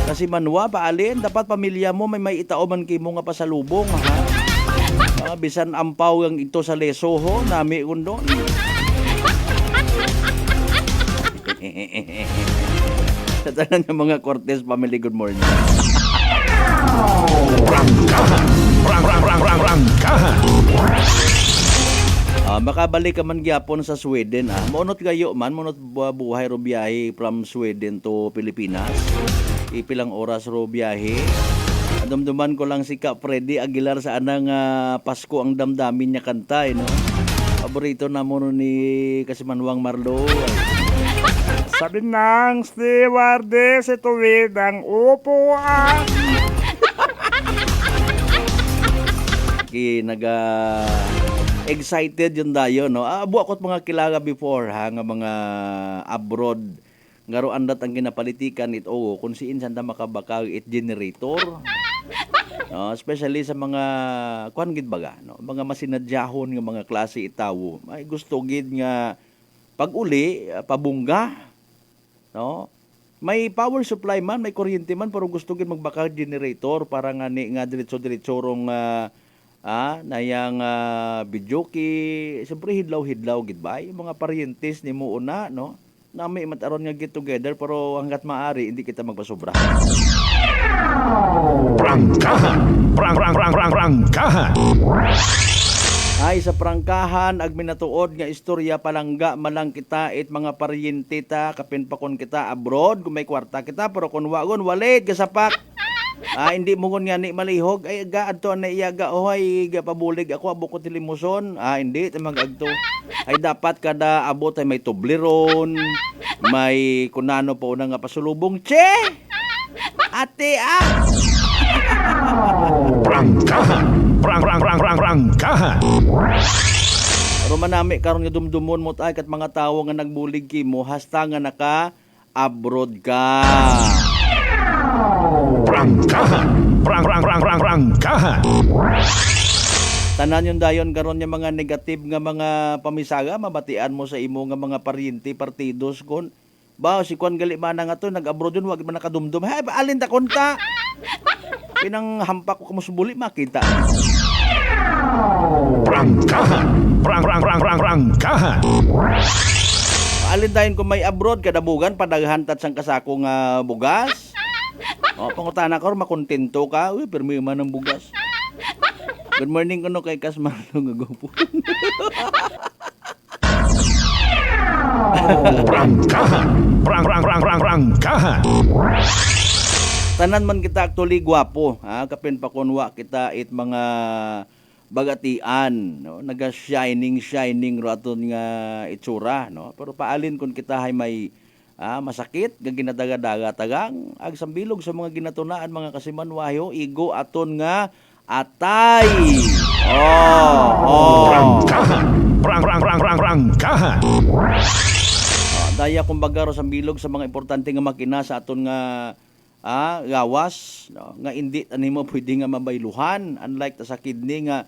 Speaker 7: kasi manwa paalin dapat pamilya mo may itao man kimo nga pasalubong ha. Bisan ampaw ang ito sa lesoho nami kundo. Sa tanan ng mga Cortez family, good morning.
Speaker 6: Prangkahan.
Speaker 7: Makabalik ka man gyapon sa Sweden Monot gayo man, monot buhay ro biyahe from Sweden to Pilipinas. Ipilang oras ro biyahe. Dumduman ko lang si Ka Freddy Aguilar sa anang Pasko ang damdamin niya kanta no. Paborito na mo ni Kasimanwang Marlo. Sabi ng stewardess, ituwid ang upuan. Excited yun dayo, no? Buakot mga kilala before, ha? Nga mga abroad. Ngaro andat ang ginapalitikan ito, kung siin sanda makabakag it generator. No? Especially sa mga, kuhan gid baga, no? Mga masinadyahon ng mga klase itawo. May gusto gid nga pag-uli, pabungga. No? May power supply man, may kuryente man, pero gusto gid magbaka generator para nga diretso-diretso rong nayang bidyoki. Siyempre hidlaw-hidlaw gid ba? Yung mga paryentes ni mo una, no? Nami mataron nga get together pero hangga't maaari hindi kita magpasobra.
Speaker 6: Prangkahan. Prangkahan.
Speaker 7: Ay sa prangkahan ag minatuod nga istorya palangga malang kita it mga paryente ta kapin pa kon kita abroad kung may kwarta kita pero kun wagon walid kasapak Hindi mo kon nga ni malihog. Ay, adto na iyaga. Ohay, pabulig ako, abo ko tilimuson. Hindi, tamag-agto. Ay, dapat kada abot ay may tubliron, may kunano po na nga pasulubong. Che! Ate,
Speaker 6: Prangkahan! Prangkahan!
Speaker 7: Rumanami karon nga dumdumon mo tay kat mga tawo nga nagbulig kimo hasta nga naka-abroad ka.
Speaker 6: Prangkahan! Prangkahan!
Speaker 7: Tanan yung dayon karon nga mga negative nga mga pamisaga mabatian mo sa imo nga mga paryente partidos kon ba si Kwan gali man nga to nag-abroad yun wag man nakadumdum. Hay alin ta konta. Pinang hampak ko musubuli makita.
Speaker 6: Prangkahan! Prangkahan!
Speaker 7: Alin dayon kung may abroad kadabugan padaghantat sang kasako nga bugas. Pangutana ka makontento ka, pirmi man ang bugas. Good morning kuno kay Kasmalo nga gopo.
Speaker 6: Prangkahan! Prangkahan!
Speaker 7: Tanan man kita actually gwapo, kapin pa kunwa kita it mga bagatian, no? Naga-shining raton nga itsura, no? Pero paalin kun kita hay may masakit, ginadaga-daga-tagang agsambilog sa mga ginatunaan mga kasimanwayo, igo aton nga atay.
Speaker 6: Prangkahan!
Speaker 7: Daya kumbaga ro sambilog sa mga importante nga makina sa aton nga gawas, no? Nga hindi mo pwede nga mabayluhan, unlike ta sa kidney nga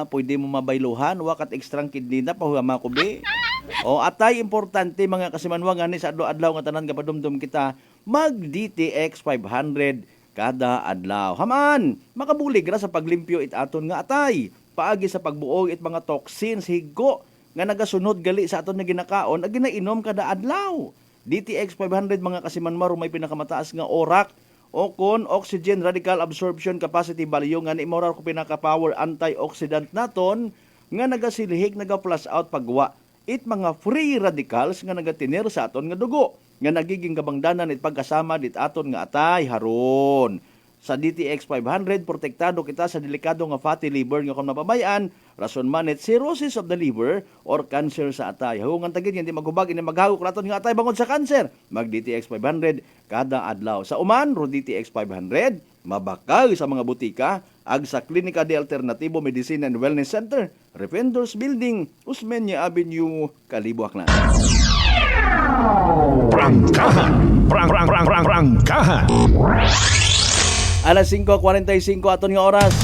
Speaker 7: pwede mo mabayluhan wakat extra kidney na pahuama ko be. Atay importante mga kasimanwa nga ni sa adlaw nga tanan nga padumdum kita mag DTX 500 kada adlaw. Haman makabulig ra sa paglimpyo it aton nga atay paagi sa pagbuog it mga toxins higo nga nagasunod gali sa aton nga ginakaon ag ginainom kada adlaw. DTX 500 mga kasimanmaro may pinakamataas nga orak o kon oxygen radical absorption capacity value nga ni morar ko pinaka-power antioxidant naton nga nagasilhig naga-flush out pagwa it mga free radicals nga nagatinir sa aton nga dugo nga nagiging kabangdanan it pagkasama dit aton nga atay haron. Sa DTX 500 protektado kita sa delikado nga fatty liver nga kung napabayaan rason man it cirrhosis of the liver or cancer sa atay. Hungan tagid hindi magubag ini maghagok raton nga atay bangod sa cancer. Mag DTX 500 kada adlaw. Sa uman ro DTX 500 mabakal sa mga butika ag sa Klinika de Alternativo Medicine and Wellness Center, Refenders Building, Usmeña Avenue, Kalibo, Aklan.
Speaker 6: Prangkahan! Prangkahan!
Speaker 7: Alas 5:45 aton nga oras.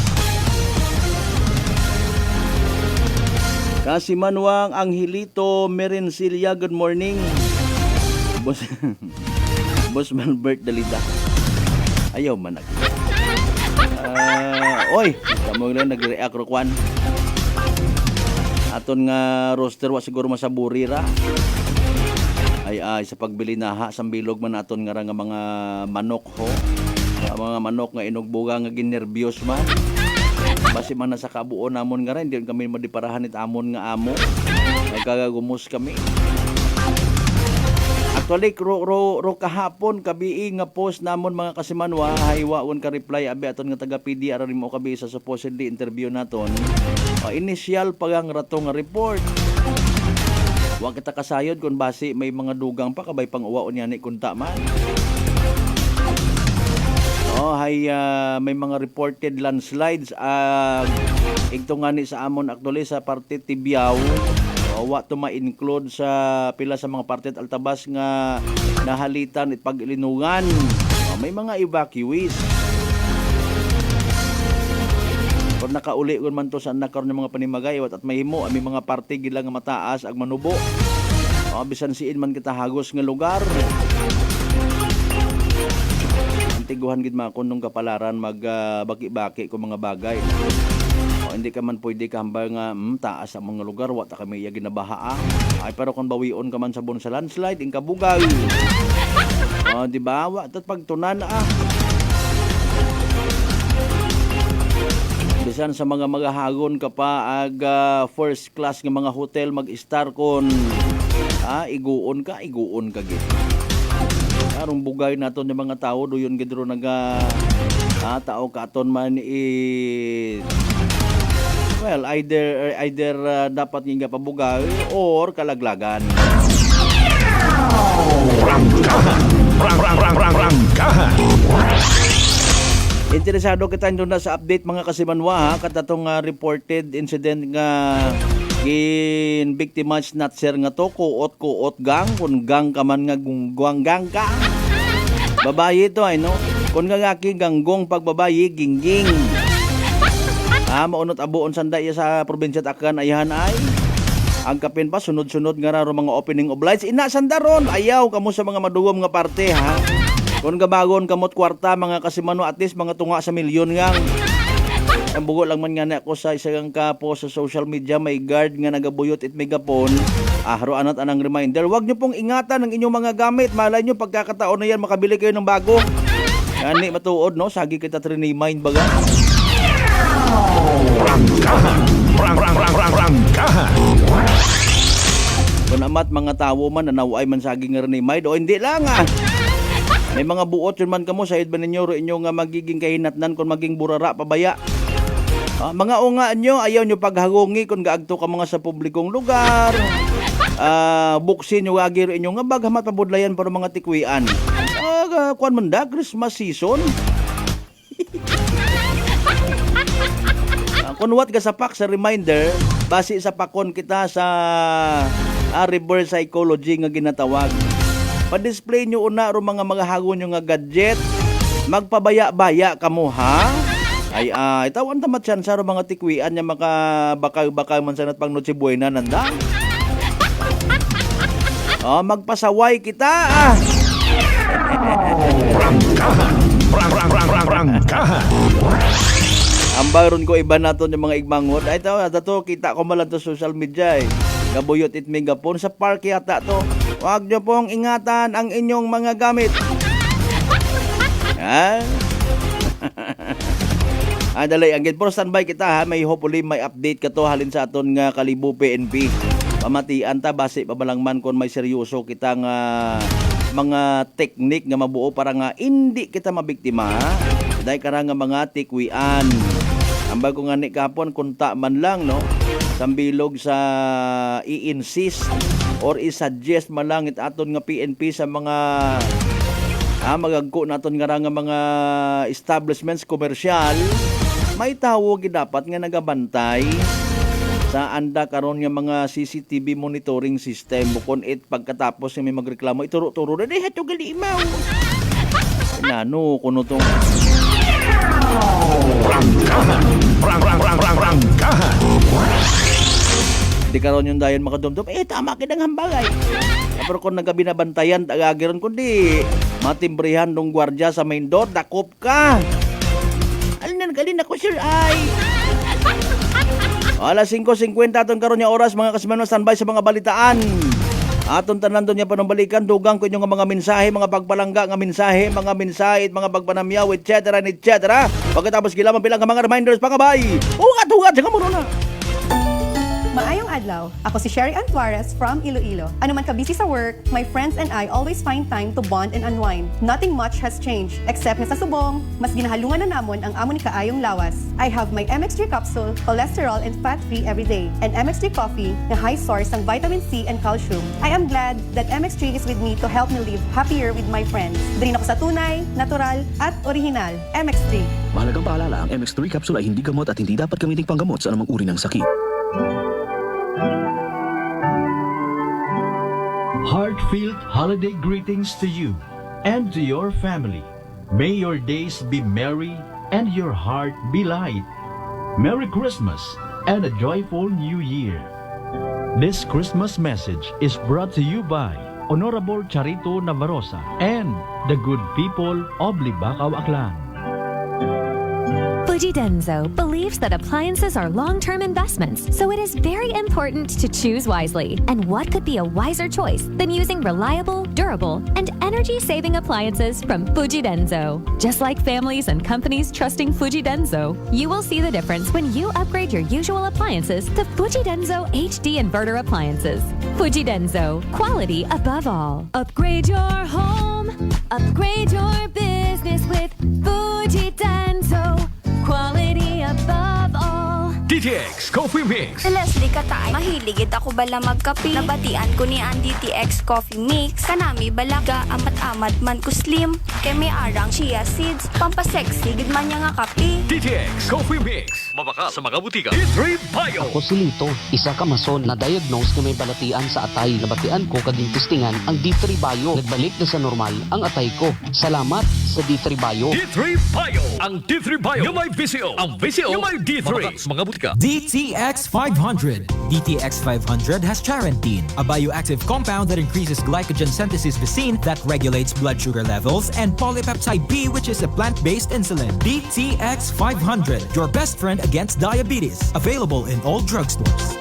Speaker 7: Kasimanwang Angelito Merencilia, good morning. Boss Malbert Dalida. Ayaw man oy, kamo lang nag-react ro kwan. Aton nga roster wa siguro masaburi ra. Ay sa pagbili naha sambilog man aton nga mga manok ho. Mga manok nga inugbuga nga ginerbyos man. Basi man na sa kabuo namon nga rin, hindi kami madiparahan it amon nga amo. Nagkagagumos kami. Actually, ro kahapon kabii nga post namon mga kasimanwa, haywaon ka reply abi aton nga taga PD aron mo kabi sa supposedly interview naton. Initial pagang rato nga report. Wa kita kasayod kung basi may mga dugang pa kabay pang uwaon yan ni kunta man. May mga reported landslides igto nga ni sa amon actually sa parte Tibiao. Wa to ma-include sa pila sa mga parte at Altabas nga nahalitan at pag-ilinungan. May mga evacuees. Kung nakauli kun man to sa nakaroon ng mga panimagay at mahimo may mga parte gila nga mataas ag manubo. Bisan siin man kita hagos nga lugar. Tiguhan gid mga kundong kapalaran magbaki-baki ko mga bagay. Hindi ka man pwede kahambal nga taas ang mga lugar wa ta kami iya ginabaha. Pero kung bawion ka man sa bon sa landslide ing kabugay. Di ba? Wa tat pagtunan bisan sa mga magahagon ka pa ag first class nga mga hotel mag-star kon iguon ka gid. Arong bugay nato ng mga tao doyon gidro Tao katon man well, either dapat nga pabugay or kalaglagan.
Speaker 1: Rangkahan.
Speaker 7: Interesado kita doon na sa update mga kasimanwa katatong reported incident nga victimized natser nga to kuot gang kun gang ka man nga gungguang gang ka. Babayi to ay no. Kun nga gaki ganggong pagbabayi gingging. Maunot abuon sanday sa probinsya Akan ayahan ay ang kapin pa sunod-sunod nga raro mga opening of lights ina sandaron ayaw kamo sa mga madugom nga parte ha. Kung gabagon kamot kwarta mga kasimano at least mga tunga sa milyon nga. Ang bugo lang man nga na ako sa isang kapo sa social media may guard nga nagabuyot it megapon. Haro anat anang reminder. Huwag nyo pong ingatan ang inyong mga gamit. Malay nyo pagkakataon na yan makabili kayo ng bago. Gani matuod no sagi kita remind baga. Rangkahan. Kung amat mga tawo man nanaway man saging nga remind o hindi lang May mga buot yun man kamo sa ba ninyo inyo nga magiging kahinatnan kung maging burara pabaya. Mga unga nyo, ayaw nyo paghagungi kung gaagto ka mga sa publikong lugar. Buksin nyo agir inyo nga baghamat pabudlayan para mga tikwian. Kuan man da, Christmas season. Kunwat ka sa pak sa reminder, base sa pakon kita sa reverse psychology nga ginatawag. Pa-display nyo una ro mga hagon nyo nga gadget. Magpabaya-baya kamo ha. Ay itawan tamat siyan sa ro mga tikwian nya makabakal man sanat pang Noche Buena nanda. Magpasaway kita Rangkahan. Ang bayron ko iba naton yung mga igmangot. Ay to kita ko malang to social media Gabuyot it megapon sa park yata to. Huwag nyo pong ingatan ang inyong mga gamit. Dalay ang gid. Pero standby kita ha. May hopefully may update ka to halin sa aton nga Kalibo PNP. Pamatian ta base pabalangman kung may seryoso kita nga mga teknik nga mabuo para nga hindi kita mabiktima. Dahil karang nga mga tikwian. Ang bago nga ni kapon kunta man lang no. Sambilog sa i-insist or i-suggest man lang aton nga PNP sa mga magagko naton nga mga establishments komersyal may tawo dapat nga nagabantay sa anda karon nga mga CCTV monitoring system bukon it pagkatapos may magreklamo ituro-turo na hato gali imaw nano kuno tong Rangkahan. Di karon yung dayon makadumdum tama kidang hambagay. Pero kung nagabinabantayan tagagiron kundi matimbrihan dong gwardiya sa main door dakop ka. Alin galin ako sir ay. Alas 5:50 aton karon nga oras mga kasimano standby sa mga balitaan. Aton tanan doon niya panumbalikan dugang ko inyong mga mensahe, mga pagpalangga nga mensahe, mga pagpanamyaw, etc. Pagkatapos gilamang bilang mga reminders pangabay. Ugat sa kamuno na.
Speaker 5: Maayong adlaw. Ako si Sherry Antuares from Iloilo. Ano man ka busy sa work, my friends and I always find time to bond and unwind. Nothing much has changed except na sa subong, mas ginahalungan na namon ang amon ni kaayong lawas. I have my MX3 capsule, cholesterol and fat-free every day, and MX3 coffee na high source ng vitamin C and calcium. I am glad that MX3 is with me to help me live happier with my friends. Drin ako sa tunay, natural at original. MX3.
Speaker 15: Mahalagang paalala, ang MX3 capsule ay hindi gamot at hindi dapat gamiting panggamot sa anumang uri ng sakit.
Speaker 19: Heartfelt holiday greetings to you and to your family. May your days be merry and your heart be light. Merry Christmas and a joyful New Year. This Christmas message is brought to you by Honorable Charito Navarroza and the good people of Libacao, Aklan.
Speaker 22: Fujidenzo believes that appliances are long-term investments, so it is very important to choose wisely. And what could be a wiser choice than using reliable, durable, and energy-saving appliances from Fujidenzo? Just like families and companies trusting Fujidenzo, you will see the difference when you upgrade your usual appliances to Fujidenzo HD inverter appliances. Fujidenzo, quality above all. Upgrade your home, upgrade your business with Fujidenzo.
Speaker 8: quality above all.
Speaker 6: DTX Coffee Mix.
Speaker 10: Si Leslie Katay, mahiligid ako bala magkape. Nabatian ko ni ang DTX Coffee Mix. Kanami balaga, amat-amat man ko slim. Kay may arang chia seeds, pampasexy, gid man niya nga kape.
Speaker 6: DTX Coffee Mix. Mabaka sa mga butika. D3 Bio.
Speaker 11: Ako si Lito, isa ka mason na diagnose na may balatian sa atay. Nabatian ko kaging testingan ang D3 Bio. Nagbalik na sa normal ang atay ko. Salamat sa D3 Bio.
Speaker 6: D3 Bio. Ang D3 Bio yung may VCO. Ang VCO yung may D3. Mabaka sa mga butika.
Speaker 12: DTX 500. DTX 500 has charantine, a bioactive compound that increases glycogen synthesis Vicine that regulates blood sugar levels, and polypeptide B, which is a plant-based insulin. DTX 500, your best friend against diabetes. Available in all drugstores.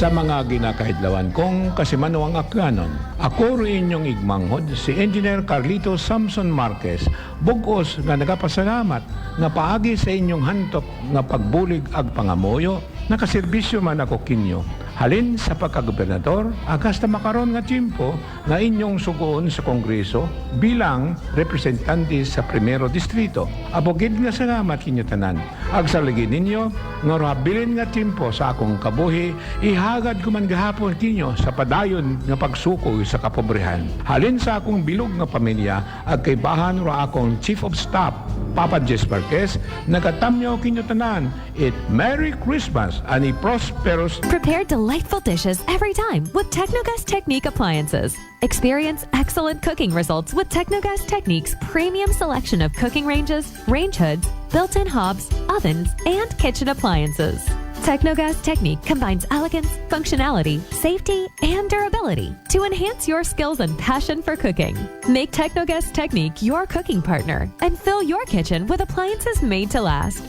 Speaker 25: Sa mga ginakahidlawan kong kasimanuang aklanon, ako rin inyong igmanghod si Engineer Carlito Samson Marquez, bugos nga nagapasalamat nga paagi sa inyong hantok nga pagbulig ag pangamoyo, nakaserbisyo man ako kinyo. Halin sa pagkagobernador, agasta makaron nga tiyempo nga inyong sugoon sa Kongreso bilang representante sa Primero Distrito. Abogid nga salamat kinyo tanan. Agsaligin ninyo, nga rahabilin nga tiyempo sa akong kabuhi, ihagad ko man gahapon kinyo sa padayon nga pagsukoy sa kapobrehan. Halin sa akong bilog nga pamilya, agkaibahan ra akong Chief of Staff, Papa Jess Marquez, nagatamyaw kinyo tanan. It Merry Christmas and a prosperous...
Speaker 22: Prepare delightful dishes every time with Technogas Technique appliances. Experience excellent cooking results with Technogas Technique's premium selection of cooking ranges, range hoods, built-in hobs, ovens, and kitchen appliances. Technogas Technique combines elegance, functionality, safety, and durability to enhance your skills and passion for cooking. Make Technogas Technique your cooking partner and fill your kitchen with appliances made to last.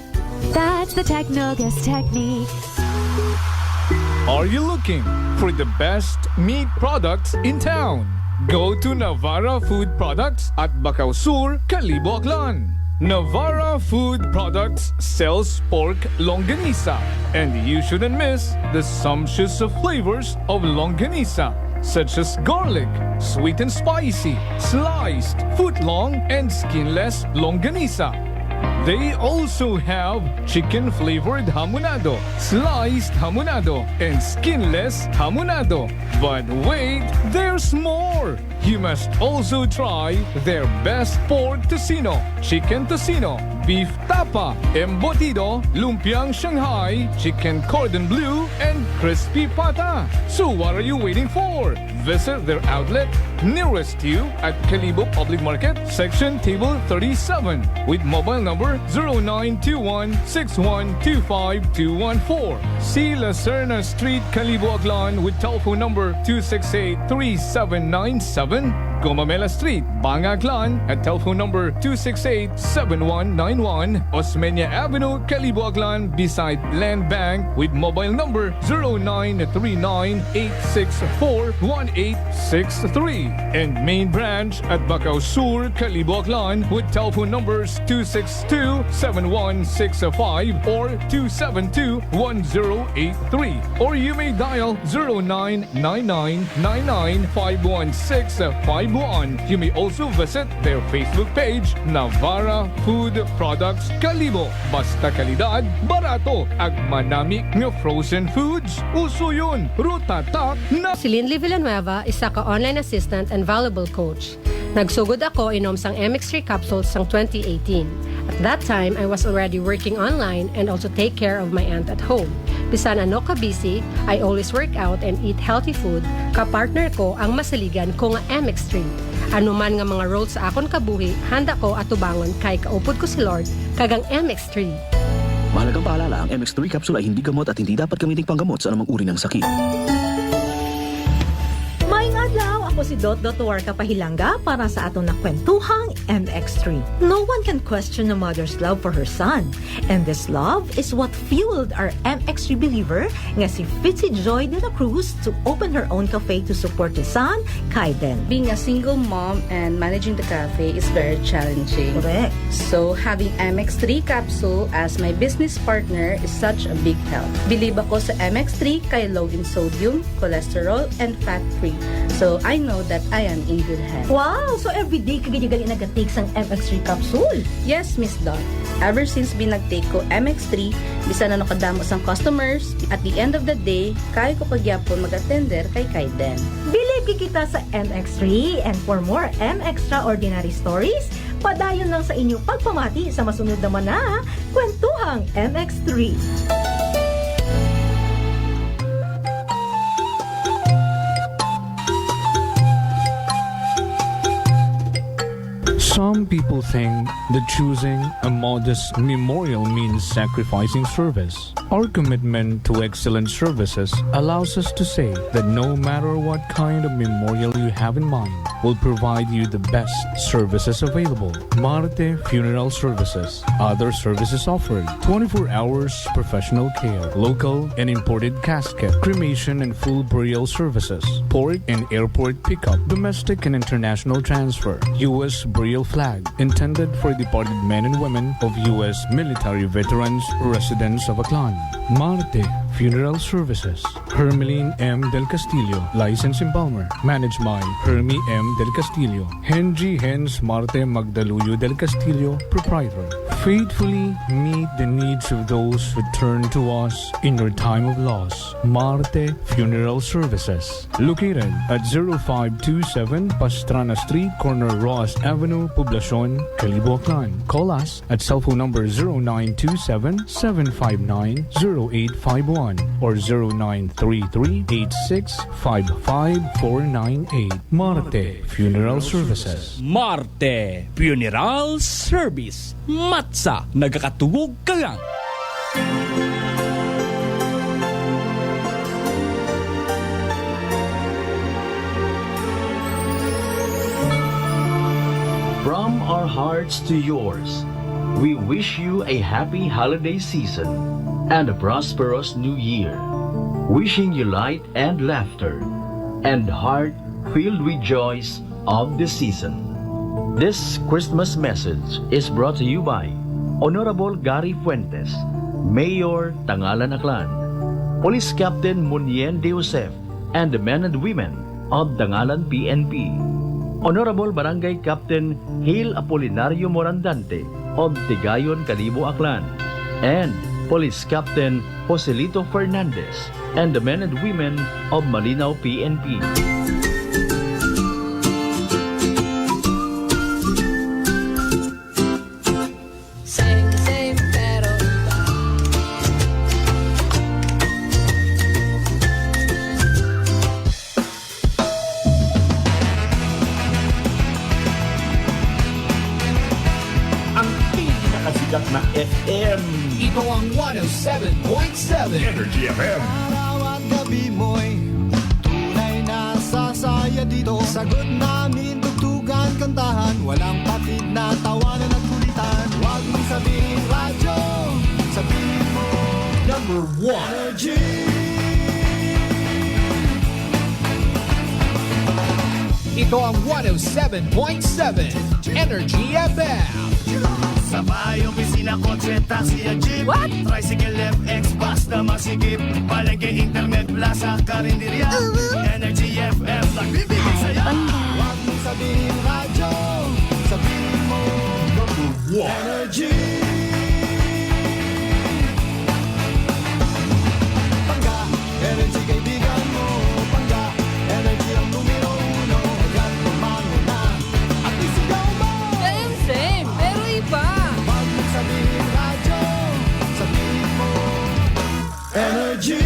Speaker 22: That's the Technogas Technique.
Speaker 6: Are you looking for the best meat products in town? Go to Navara Food Products at Bacau Sur, Calibo, Aklan. Navara Food Products sells pork longanisa, and you shouldn't miss the sumptuous flavors of longanisa, such as garlic, sweet and spicy, sliced, foot-long, and skinless longanisa. They also have chicken-flavored hamonado, sliced hamonado, and skinless hamonado. But wait, there's more! You must also try their best pork tocino, chicken tocino, beef tapa, embutido, lumpiang Shanghai, chicken cordon bleu, and crispy pata. So what are you waiting for? Visit their outlet nearest you at Calibo Public Market, section table 37, with mobile number 0921-6125-214. See Lacerna Street, Calibo, Aklan, with telephone number 268-3797. Gomamela Street, Bangaklan, at telephone number 268-7191. Osmeña Avenue, Calibo, Aklan, beside Land Bank, with mobile number 0939-864-1863. And main branch at Bacau Sur, Calibo, Aklan, with telephone numbers 262-7165 or 272-1083. Or you may dial 0999-99-516-5. You may also visit their Facebook page, Navara Food Products Calibo. Basta kalidad, barato, ag manami nga frozen foods. Uso yun, rutatak na...
Speaker 26: Si Linley Villanueva, isa ka online assistant and valuable coach. Nagsugod ako inom sang MX3 capsules sang 2018. At that time, I was already working online and also take care of my aunt at home. Bisan ano ka busy, I always work out and eat healthy food. Kapartner ko ang masaligan ko nga MX3. Ano man nga mga roles sa akon kabuhi, handa ko at tubangon kay kaupod ko si Lord kagang MX3.
Speaker 15: Mahalagang paalala, ang MX3 capsule ay hindi gamot at hindi dapat gamitin panggamot sa anumang uri ng sakit.
Speaker 16: Maayong adlaw, ako si Dot Warka Pahilanga para sa atong nakwentuhang MX3. No one can question a mother's love for her son. And this love is what fueled our MX3 believer nga si Fitzy Joy de la Cruz to open her own cafe to support his son, Kaiden.
Speaker 27: Being a single mom and managing the cafe is very challenging.
Speaker 16: Correct.
Speaker 27: So having MX3 capsule as my business partner is such a big help. Believe ako sa MX3 kay low in sodium, cholesterol, and fat-free. So I know know that I am in good hands.
Speaker 16: Wow! So everyday ka ganyan nag-take sang MX3 capsule?
Speaker 27: Yes, Miss Dot. Ever since binag-take ko MX3, bisa na nakadamo sang customers, at the end of the day, kaya ko pagyapon mag-attender kay Kaiden.
Speaker 16: Bilib kita sa MX3, and for more MXtraordinary stories, padayon lang sa inyong pagpamati sa masunod naman na Kwentuhang MX3.
Speaker 6: Some people think that choosing a modest memorial means sacrificing service. Our commitment to excellent services allows us to say that no matter what kind of memorial you have in mind, we'll provide you the best services available. Marte Funeral Services. Other services offered: 24 hours professional care, local and imported casket, cremation and full burial services, port and airport pickup, domestic and international transfer, U.S. burial flag, intended for departed men and women of U.S. military veterans residents of Aklan. Marte Funeral Services. Hermeline M. Del Castillo, License in Palmer. Managed by Hermie M. Del Castillo. Henry Hens Marte Magdaluyo Del Castillo, Proprietor. Faithfully meet the needs of those who turn to us in your time of loss. Marte Funeral Services. Located at 0527 Pastrana Street, corner Ross Avenue, Poblacion, Calibo, Aklan. Call us at cellphone number 0927-759-0851 or 0933-8655-498. Marte Funeral Services.
Speaker 3: Marte Funeral Service. Matsa, nagakatugog ka lang.
Speaker 19: From our hearts to yours, we wish you a happy holiday season and a prosperous new year. Wishing you light and laughter and heart filled with joys of the season. This Christmas message is brought to you by Honorable Gary Fuentes, Mayor Tangalan Aklan, Police Captain Munien De Josef, and the men and women of Tangalan PNP, Honorable Barangay Captain Hil Apolinario Morandante of Tigayon, Calibo, Aklan, and Police Captain Joselito Fernandez and the men and women of Malinaw PNP.
Speaker 3: Na FM.
Speaker 6: Ito ang 107.7
Speaker 3: Energy FM.
Speaker 4: Araw at gabi mo'y tunay na sasaya dito. Sagot namin, tugtugan, kantahan, walang patid na tawanan at kulitan. Huwag mong sabihin radyo, sabihin mo
Speaker 6: Number 1
Speaker 4: Energy.
Speaker 6: Ito ang 107.7 Energy FM.
Speaker 4: Sa bahay, opisina, kotse, taxi at jeep. What? Tricycle, FX, bus na masikip. Palengke, internet, plaza, karinderya. Energy FM, nagbibigay saya. Huwag mong sabihin radyo, sabihin mo
Speaker 6: Number 1
Speaker 4: Energy. Pangga, energy kaibigan mo. Pangga, energy ang numero 1. Hanggang tumango na at isigaw mo.
Speaker 26: Same, pero iba.
Speaker 4: Huwag mong sabihin radyo, sabihin mo Energy.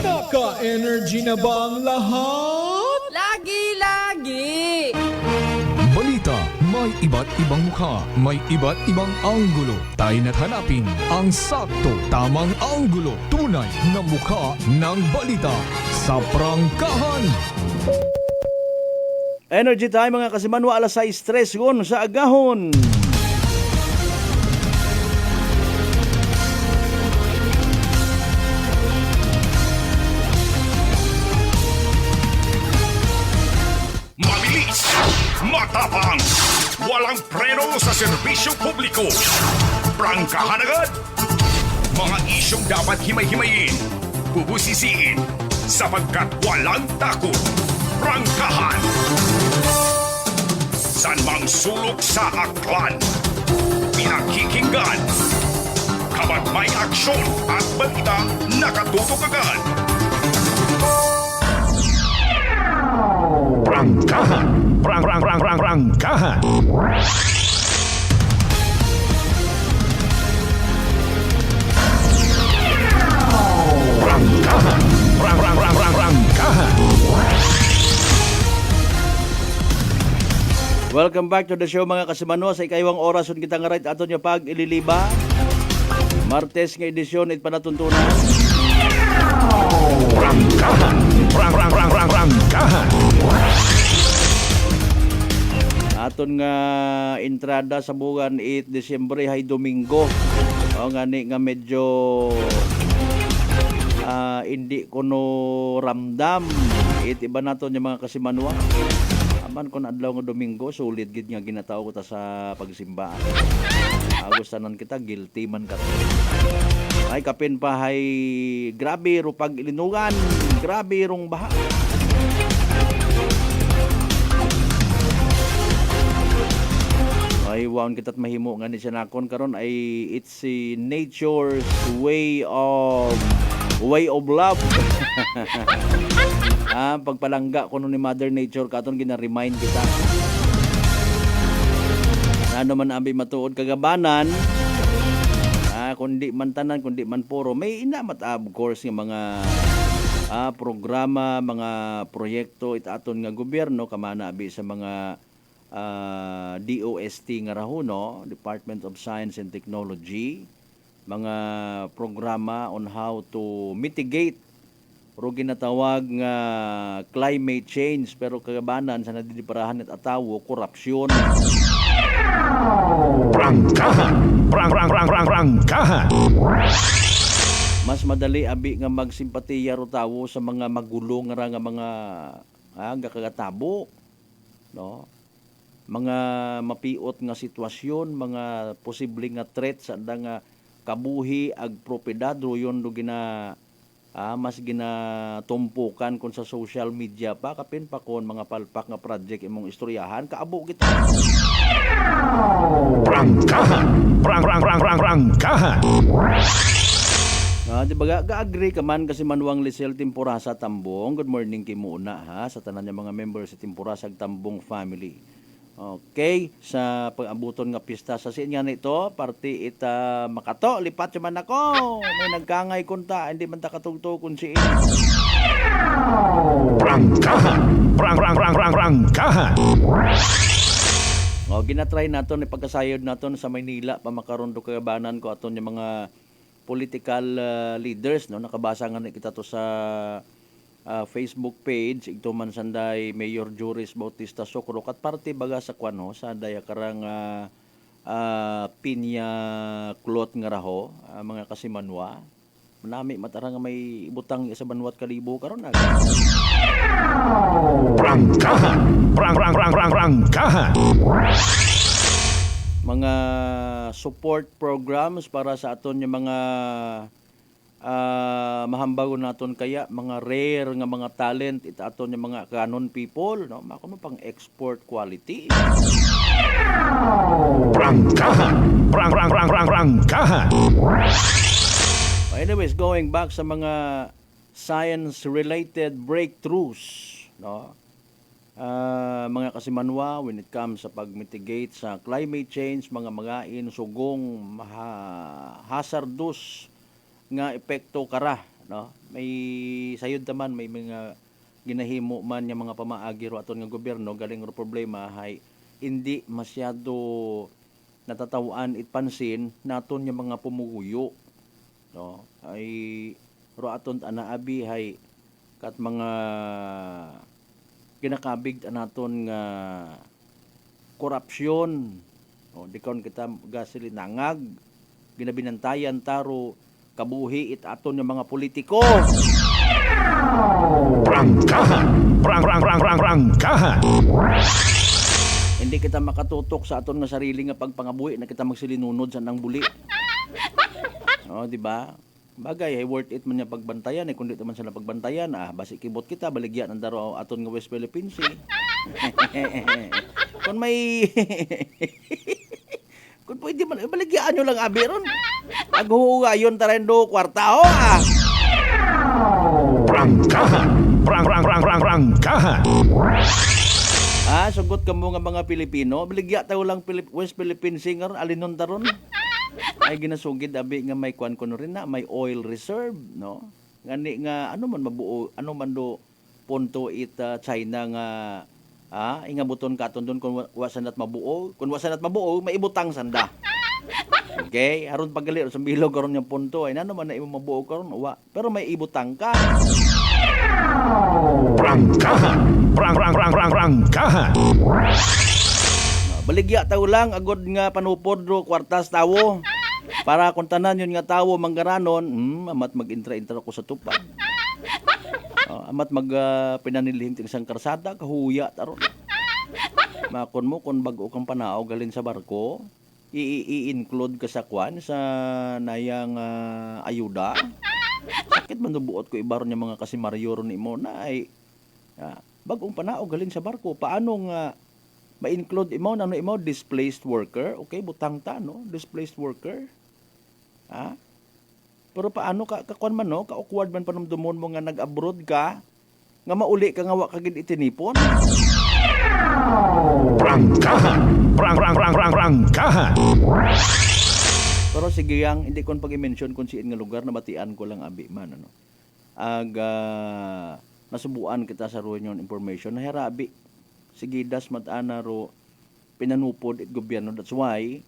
Speaker 6: Naka-energy na ba ang lahat?
Speaker 26: Lagi-lagi.
Speaker 6: Balita, may iba't ibang mukha, may iba't ibang anggulo. Tayo na't hanapin ang sakto, tamang anggulo. Tunay na mukha ng balita sa prangkahan.
Speaker 7: Energy time mga kasimanwa, alas 6:03 sa agahon.
Speaker 9: Mabilis, matapang, walang preno sa serbisyo publiko. Prangkahan agad. Mga isyong dapat himay-himayin, bubusisiin sapagkat walang takot. Prangkahan. San mang sulok sa aklan, pinakikinggan. Kapag may aksyon at balita, nakatutok agad. Prangkahan. Prangkahan. Prangkahan. Prangkahan.
Speaker 7: Welcome back to the show mga kasimano. Sa ikaywang oras on kita nga right aton yung pag ililiba. Martes nga edisyon it panatuntunan.
Speaker 9: Prangkahan. Prangkahan.
Speaker 7: Aton nga entrada sa buwan 8 Disyembre hay Domingo. O nga ni nga medyo hindi ko no ramdam. Iba naton yung mga kasimanwa. Aman ko na adlaw nga Domingo, sulit gid nga ginataw ko ta sa pagsimba. Agustanan kita, guilty man ka. Ay kapin pa hay grabe ro pag ilinugan, grabe rong baha. Ay waon kita't mahimo nga ni siya nakon karon ay it's a nature's way of love. Pagpalangga kuno ni Mother Nature katon gina-remind kita. Ano man ambi matuod kagabanan, kundi man tanan, kundi man puro, may inamat of course nga mga programa, mga proyekto itaton nga gobyerno kamana abi sa mga DOST nga rahuno, Department of Science and Technology, mga programa on how to mitigate ro ginatawag nga climate change, pero kagabanan sa nadidiparahan at atawo korupsyon.
Speaker 9: Prangkahan. Prangkahan.
Speaker 7: Mas madali abi nga magsimpatiya ro tawo sa mga magulo nga mga gakagatabo, no? Mga mapiot nga sitwasyon, mga posible nga threat sa nga kabuhi ag propiedad ro yon do gina mas ginatumpukan kung sa social media pa kapin pa kon mga palpak nga project imong istoryahan kaabo kita.
Speaker 9: Prangkahan. Prangkahan.
Speaker 7: Di ba ga-agree ka man kasi Manuang Lisel Timpurasa Tambong. Good morning kay muna ha sa tanan nga mga members sa Timpurasa Tambong family. Okay, sa pag-abuton nga pista sa sinya nito, party ita makato, lipat man ako. May nagkangay kunta, hindi man ta katugtukon si
Speaker 9: Prangkahan. Prangkahan.
Speaker 7: Ginatry naton ni pagkasayod naton sa Maynila pa makaron do kagabanan ko aton yung mga political leaders, no, nakabasa nga kita to sa Facebook page ito man sanday Mayor Juris Bautista Socorro kat parte baga sa kwano sa daya karang pinya klot nga raho mga kasimanwa manami matara nga may butang sa banwat kalibo karon na.
Speaker 9: Prangkahan. Prangkahan.
Speaker 7: Mga support programs para sa aton yung mga mahambago naton kaya mga rare nga mga talent itaton yung mga canon people, no, makuno pang export quality.
Speaker 9: Prangkahan. Prangkahan.
Speaker 7: Anyways, going back sa mga science related breakthroughs, no, mga kasimanwa when it comes sa pag-mitigate sa climate change, mga magain sugong hazardous nga epekto kara, no, may sayod taman may mga ginahimo man nga mga pamaagi ro aton nga gobyerno galing ro problema hay hindi masyado natatawan itpansin naton nga mga pumuguyo, no, ay ro aton anaabi hay kat mga ginakabig naton nga korupsyon, no, di kaon kita gasilinangag ginabinantayan taro kabuhi aton yung mga politiko.
Speaker 9: Prangkahan. Prangkahan.
Speaker 7: Hindi kita makatutok sa aton nga sarili nga pagpangabuhi na kita magsilinunod sa nang buli. Di ba? Bagay, worth it man niya pagbantayan. Kung di naman sila pagbantayan, basi kibot kita, baligyan ang daro aton nga West Philippines. Kung may... kung pwede man, baligyan nyo lang abi ron. Aghuhugayon tarendo, kwarta ho
Speaker 9: Prangkahan! Prangkahan!
Speaker 7: Sugot ka mo nga mga Pilipino, baligya tayo lang West Philippine singer, alinon taron. Ay ginasugid abi nga may kuan kuno rin na may oil reserve, no? Ngani nga ano man mabuo, ano man do punto China nga ingabuton katon don kun wasanat mabuo, kun wasanat mabuo maibutang sanda. Okay, aron paggali sa bilog karon yung punto ay nano man na imo mabuo karon wa, pero may ibutang ka.
Speaker 9: Prangkahan! Prangkahan!
Speaker 7: Baligya tayo lang agod nga panupod ro kwartas tawo. Para kung tanan yun nga tawo manggaranon, amat mag-intra-intra ko sa tupad. Amat pinanilihim ting isang karsada, kahuya taron. Makon mo kung bago kang panao galin sa barko, i-include ka sa kwan sa nayang ayuda. Sakit man buot ko ibaron niya mga kasimaryo ron imo na ay bagong panao galin sa barko. Paano nga ma-include imo nano imo displaced worker? Okay, butang ta no, displaced worker. Pero paano ka kuan man no, ka-awkward man panumdumon mo nga nag-abroad ka, nga mauli ka nga wa ka gid itinipon.
Speaker 9: Prangkahan! Prangkahan!
Speaker 7: Pero sige yang hindi kon pag-i-mention kung siin nga lugar na batian ko lang abi man ano. Nasubuan kita sa Reunion information na herabi. Sige das matana ro pinanupod it gobyerno. That's why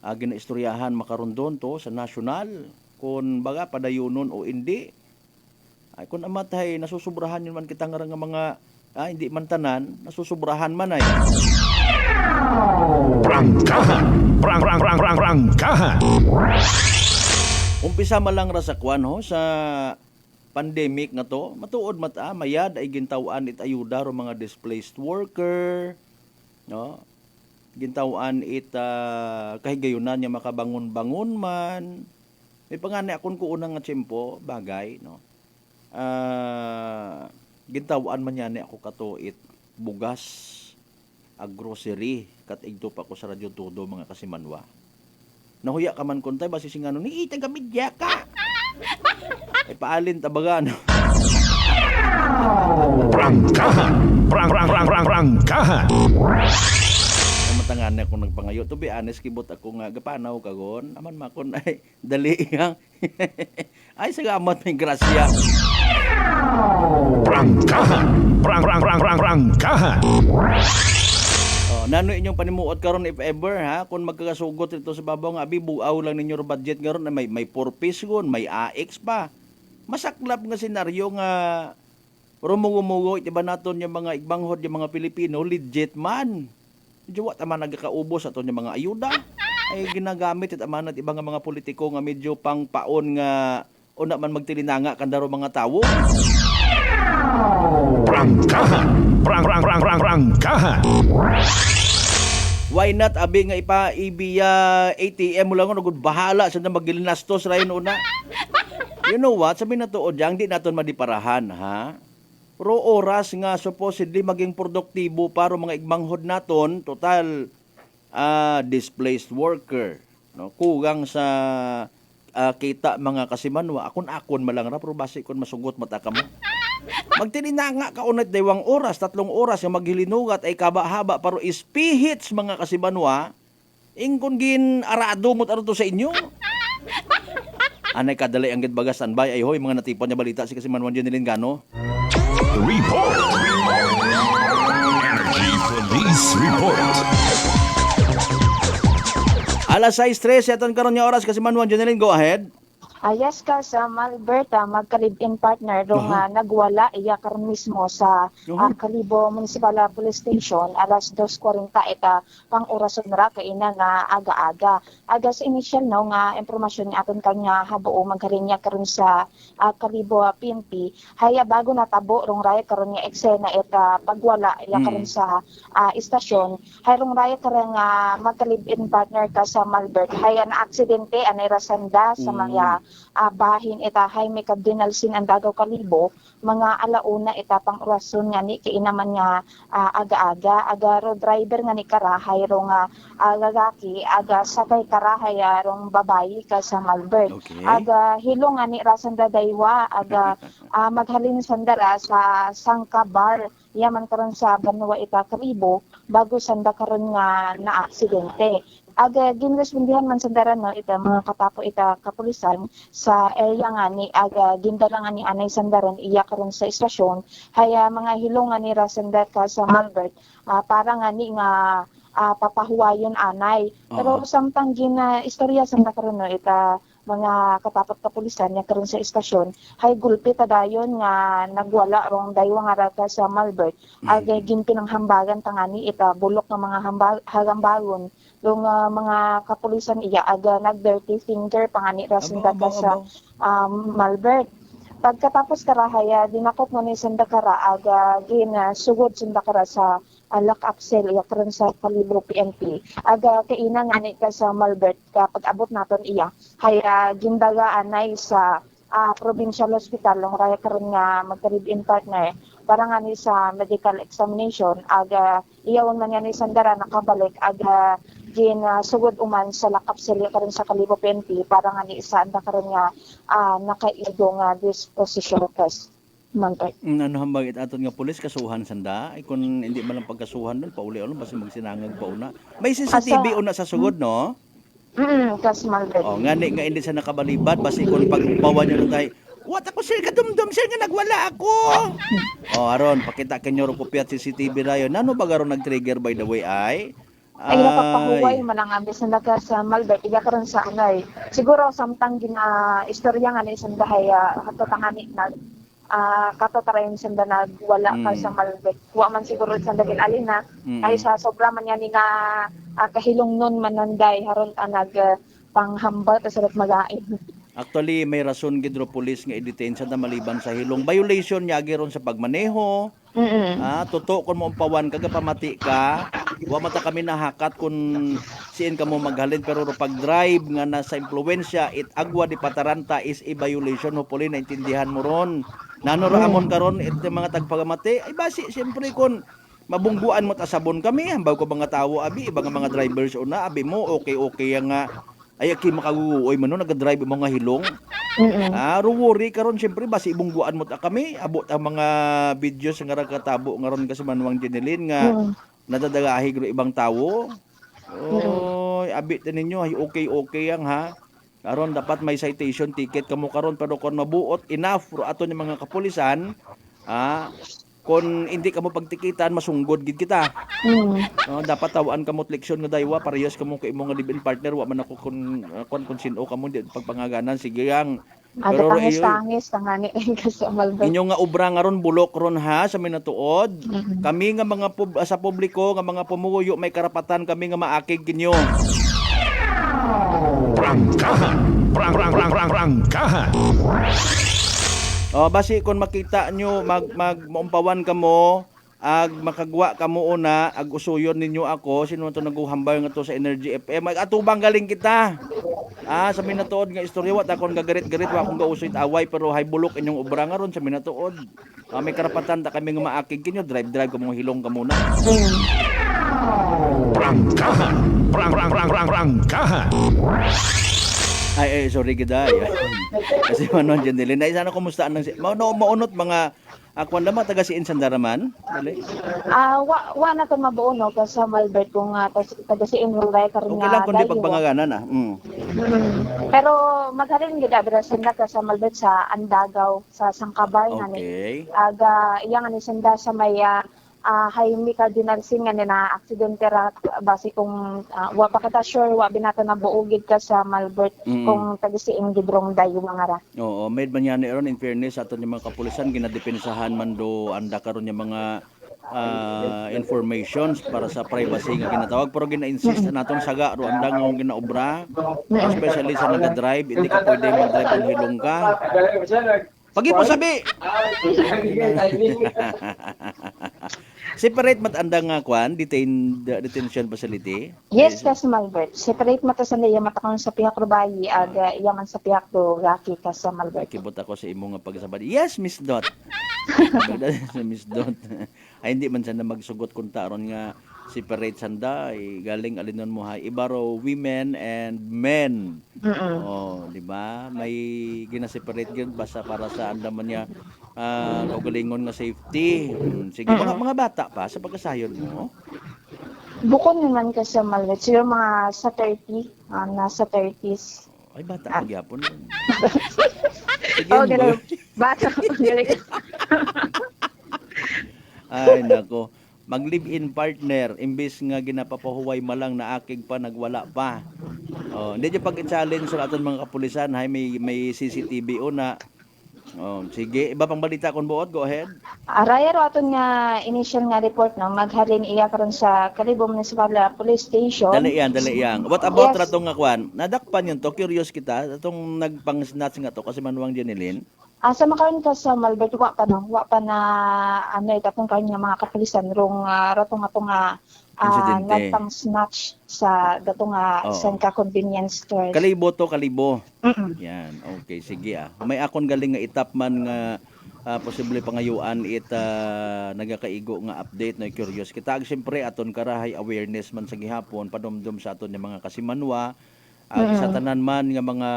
Speaker 7: ginaistoryahan makaron doon to sa national kung baga padayunon o hindi. Ay kung amatay nasusubrahan yun man kita nga mga hindi man tanan nasusubrahan man ay.
Speaker 9: Prangkahan! Prangkahan!
Speaker 7: Umpisa man lang ra sa kwan ho sa pandemic nga to, matuod mayad ay gintawan it ayuda ro mga displaced worker, no? Gintawan it kahigayunan niya makabangon-bangon man. May pangani akon ko unang nga tiyempo bagay, no? Gintawan man niya ni ako kato it bugas grocery kat igdo pa ko sa Radyo Todo mga kasimanwa. Nahuya ka man kuntay basi singano ni taga media ka. Ay paalin tabaga no.
Speaker 9: Prangkahan! Prangkahan!
Speaker 7: Matangan ako nagpangayo. To be honest, kibot ako nga gapanaw kagon. Aman makon ay dali yang. Ay salamat may grasya.
Speaker 9: Prangkahan! Prangkahan!
Speaker 7: Nano inyong panimuot karon if ever kung magkakasugot ito sa babaw nga abi buaw lang ninyo budget karon na may 4-piece gon, may AX pa. Masaklap nga senaryo nga rumugo-mugo itiba naton yung mga igbanghod yung mga Pilipino legit man. Medyo wa man nagakaubos aton yung mga ayuda. Ay ginagamit it amanat ibang mga politiko nga medyo pang paon nga una man magtilinanga kandaro mga tawo.
Speaker 9: Prangkahan! Prangkahan!
Speaker 7: Why not abi nga ibiya ATM mo lang nagud bahala sa magilinastos ra una. You know what? Sabi na tuod yang di naton madiparahan Pero oras nga supposedly maging produktibo para mga igmanghod naton total displaced worker, no? Kugang sa kita mga kasimanwa akon malang ra pero basi kon masugot mata ka mo. Magtininanga ka unat daywang oras, 3 oras yung maghilinugat ay kabahaba pero ispihits mga kasimanwa ingkon gin arado mo to sa inyo. Anay kadali ang gitbagas standby ay hoy mga natipon niya balita si Kasimanwan Jeneline Gano.
Speaker 9: Report! Energy Police Report!
Speaker 7: Alas 6:03 aton karon nga oras Kasimanwan Jeneline, go ahead.
Speaker 13: Yes ka sa Malberta magka-live-in partner dong nagwala iya karon mismo sa Kalibo Municipal Police Station alas 2:40 ita pang orason ra kay ina nga aga-aga. Aga sa initial no nga impormasyon ni aton kanya habuo magkarinya karon sa Kalibo PNP haya bago natabo rong raya karon nga eksena ita pagwala iya karon sa istasyon hay rong raya karon nga magka-live-in partner ka sa Malberta haya na aksidente anay rasanda sa mga bahin ita Jaime Cardinalsin Andagaw Kalibo, mga alauna ita pang orason nga ni kainaman nga aga-aga, aga ro driver nga ni karahay ro nga lalaki, aga sakay karahay rong babayi ka sa Malbert.
Speaker 7: Okay.
Speaker 13: Aga hilong nga ni Rasanda Daywa, aga maghalin sandara sa Sangka Bar, yaman karon sa Banwa ita Kalibo, bago sanda karon nga na aksidente. Aga ginrespondihan man sandara no ita mga katapo ita kapulisan sa area nga ni aga gindala nga ni anay sandaran iya karon sa istasyon, haya mga hilong nga ni Rasanda ka sa Malbert, para nga ni nga papahuwayon anay. Pero samtang gina istorya sa nakaroon no ita mga katapot kapulisan nga karon sa istasyon, hay gulpi tadayon nga nagwala rong daywa nga rata sa Malbert. Agay ginpin ang hambagan tangani ita bulok nga mga hagambagon yung mga kapulisan iya aga nag-dirty finger pangani rasin data sa Malbert. Pagkatapos karahaya dinakop mo ni Sandakara aga sugod Sandakara sa Alak Axel iya karon sa Kalibo PNP. Aga kaina nga ni ka sa Malbert kapag abot naton iya haya gindaga anay sa provincial hospital long raya karon nga magka-live-in partner para nga ni sa medical examination. Aga iyawon man nga ni Sandara nakabalik aga sugod uman sa lakap sila karon sa Kalibo PNP para nga ni isa anda karon nga nakaigo nga disposition test. Malbert.
Speaker 7: Ano hambagit aton nga pulis kasuhan sanda? Ay kung hindi man lang pagkasuhan doon, pauli-ulo basta magsinangag pa una. May CCTV una sa sugod, no?
Speaker 13: Kas Malbert.
Speaker 7: Nga hindi sa nakabalibad basta kung pagbawa nyo na tayo, what ako sir kadumdum sir nga nagwala ako. Aron pakita kanyo ro kopya CCTV rayo. Nano ba garon nag-trigger by the way ay?
Speaker 13: Ay napagpahuway man ang ambis na sa Malbert iga karon sa anay. Siguro samtang istorya nga ni sandahay hatotangani na katotarayon sanda nagwala ka sa Malbert. Wa man siguro sanda alina ay sa sobra man yan nga kahilong nun mananday haron nag panghambal sa magain.
Speaker 7: Actually, may rason gidro police nga i-detain sa maliban sa hilong violation niya giron sa pagmaneho. Totoo kun mo umpawan kaga pamati ka, wa mata kami nahakat kun siin ka mo maghalin pero pag drive nga nasa impluwensya it agwa di pataranta is a violation hopefully naintindihan mo ron. Nano ra amon karon it mga tagpagamati ay basi siyempre kun mabungguan mo ta sabon kami hambaw ko mga tawo abi ibang mga drivers una abi mo okay nga ay aki makaguoy man no nag-drive mo nga hilong. Ruwori karon syempre basi ibungguan mo ta kami abot ang mga videos nga katabo nga ron kasi Manuang Jenelin nga nadadagahi gro ibang tawo. Oy abit ninyo ay okay ang ha. Karon dapat may citation ticket kamo karon pero kon mabuot enough ro aton yung mga kapulisan kon hindi ka mo pagtikitan masunggod gid kita. Dapat tawaan ka mo leksyon nga daywa parehas kamo kay imong live-in partner wa man ako kon sino ka mo di pagpangaganan sige yang
Speaker 13: pero tangis tangani kasi Malbert.
Speaker 7: Inyo nga obra nga ron bulok ron ha sa minatuod. Kami nga mga sa publiko nga mga pumuyo may karapatan kami nga maakig kinyo. Prangkahan. Basi kung makita nyo maumpawan ka mo ag makagwa ka mo una ag usuyon ninyo ako sino to naguhambay nga to sa Energy FM atubang galing kita. Sa minatuod nga istorya wa ta kon gagarit-garit wa akong gausoy away pero hay bulok inyong obra nga ron sa minatuod. May karapatan ta kami nga maakig kinyo drive ka mo hilong ka muna. Prangkahan. Ay, sorry kita. Kasi Manuang Jenelin. Ay, sana kumusta ang maunot mga kwan naman taga si Insandaraman? Dali.
Speaker 13: Wa na to mabuo kasi sa Malbert kung taga si Inray karon nga.
Speaker 7: Okay lang kundi pagpangaganan na.
Speaker 13: Pero maghalin gid abra sila ka sa Malbert sa Andagaw sa Sangkabar nga ni. Aga iya nga ni senda sa may Jaime Cardinalsin nga na aksidente ra basi kung wa pa kita sure wa binata na buugid ka sa Malbert kung tagisiing gidrong dayo mga ra.
Speaker 7: Oo, made man yan ron in fairness aton yung mga kapulisan ginadepensahan man do anda karon yung mga informations para sa privacy nga ginatawag pero gina-insist natong saga ro anda nga ginaobra especially sa naga-drive hindi ka pwede mag-drive kung hilong ka. Pagi po sabi. Separate mat andang nga kwan, detention facility.
Speaker 13: Yes, kasi Malbert. Separate mata sa niya matakon sa pihak Rubayi ag iyaman sa pihak do Rocky ka sa Malbert.
Speaker 7: Kibot ako sa imo nga pagsabad. Yes, Miss Dot. Sa Miss Dot. Ay hindi man siya na magsugot kung taron nga separate sanda galing alinon mo ha ibaro women and men. Oh, di ba? May gina-separate gyud basta para sa andaman niya kaugalingon nga safety. Sige, mga bata pa sa pagkasayod mo.
Speaker 13: Bukod naman ka sa Malbert. Siguro mga sa 30, nasa 30s.
Speaker 7: Ay, bata pa gyapon. Sige,
Speaker 13: oh, galing. Bata. Galing.
Speaker 7: Ay, nako. Mag-live-in partner, imbis nga ginapapahuway malang na akig pa, nagwala pa. Oh, hindi niya pag-challenge sa aton mga kapulisan, hay may CCTV na. Oh, sige, iba pang balita kon buot, go ahead.
Speaker 13: Araya ro aton nga initial nga report no, maghalin iya karon sa Kalibo Municipal Police Station.
Speaker 7: Dali yan. What about ratong nga kwan? Nadakpan yun to, curious kita, atong nagpang-snatch nga to kasi manuang Jeneline.
Speaker 13: Sa makaron ka sa Malbert, wa pa na itatong karon nga mga kapulisan rong ratong atong nagpang snatch sa datong Senka convenience store.
Speaker 7: Kalibo to, Kalibo. Yan, okay, sige May akon galing nga itapman nga posible pangayuan nagakaigo nga update no curious kita siyempre aton karahay awareness man sa gihapon padumdum sa aton nga mga kasimanwa sa tanan man nga mga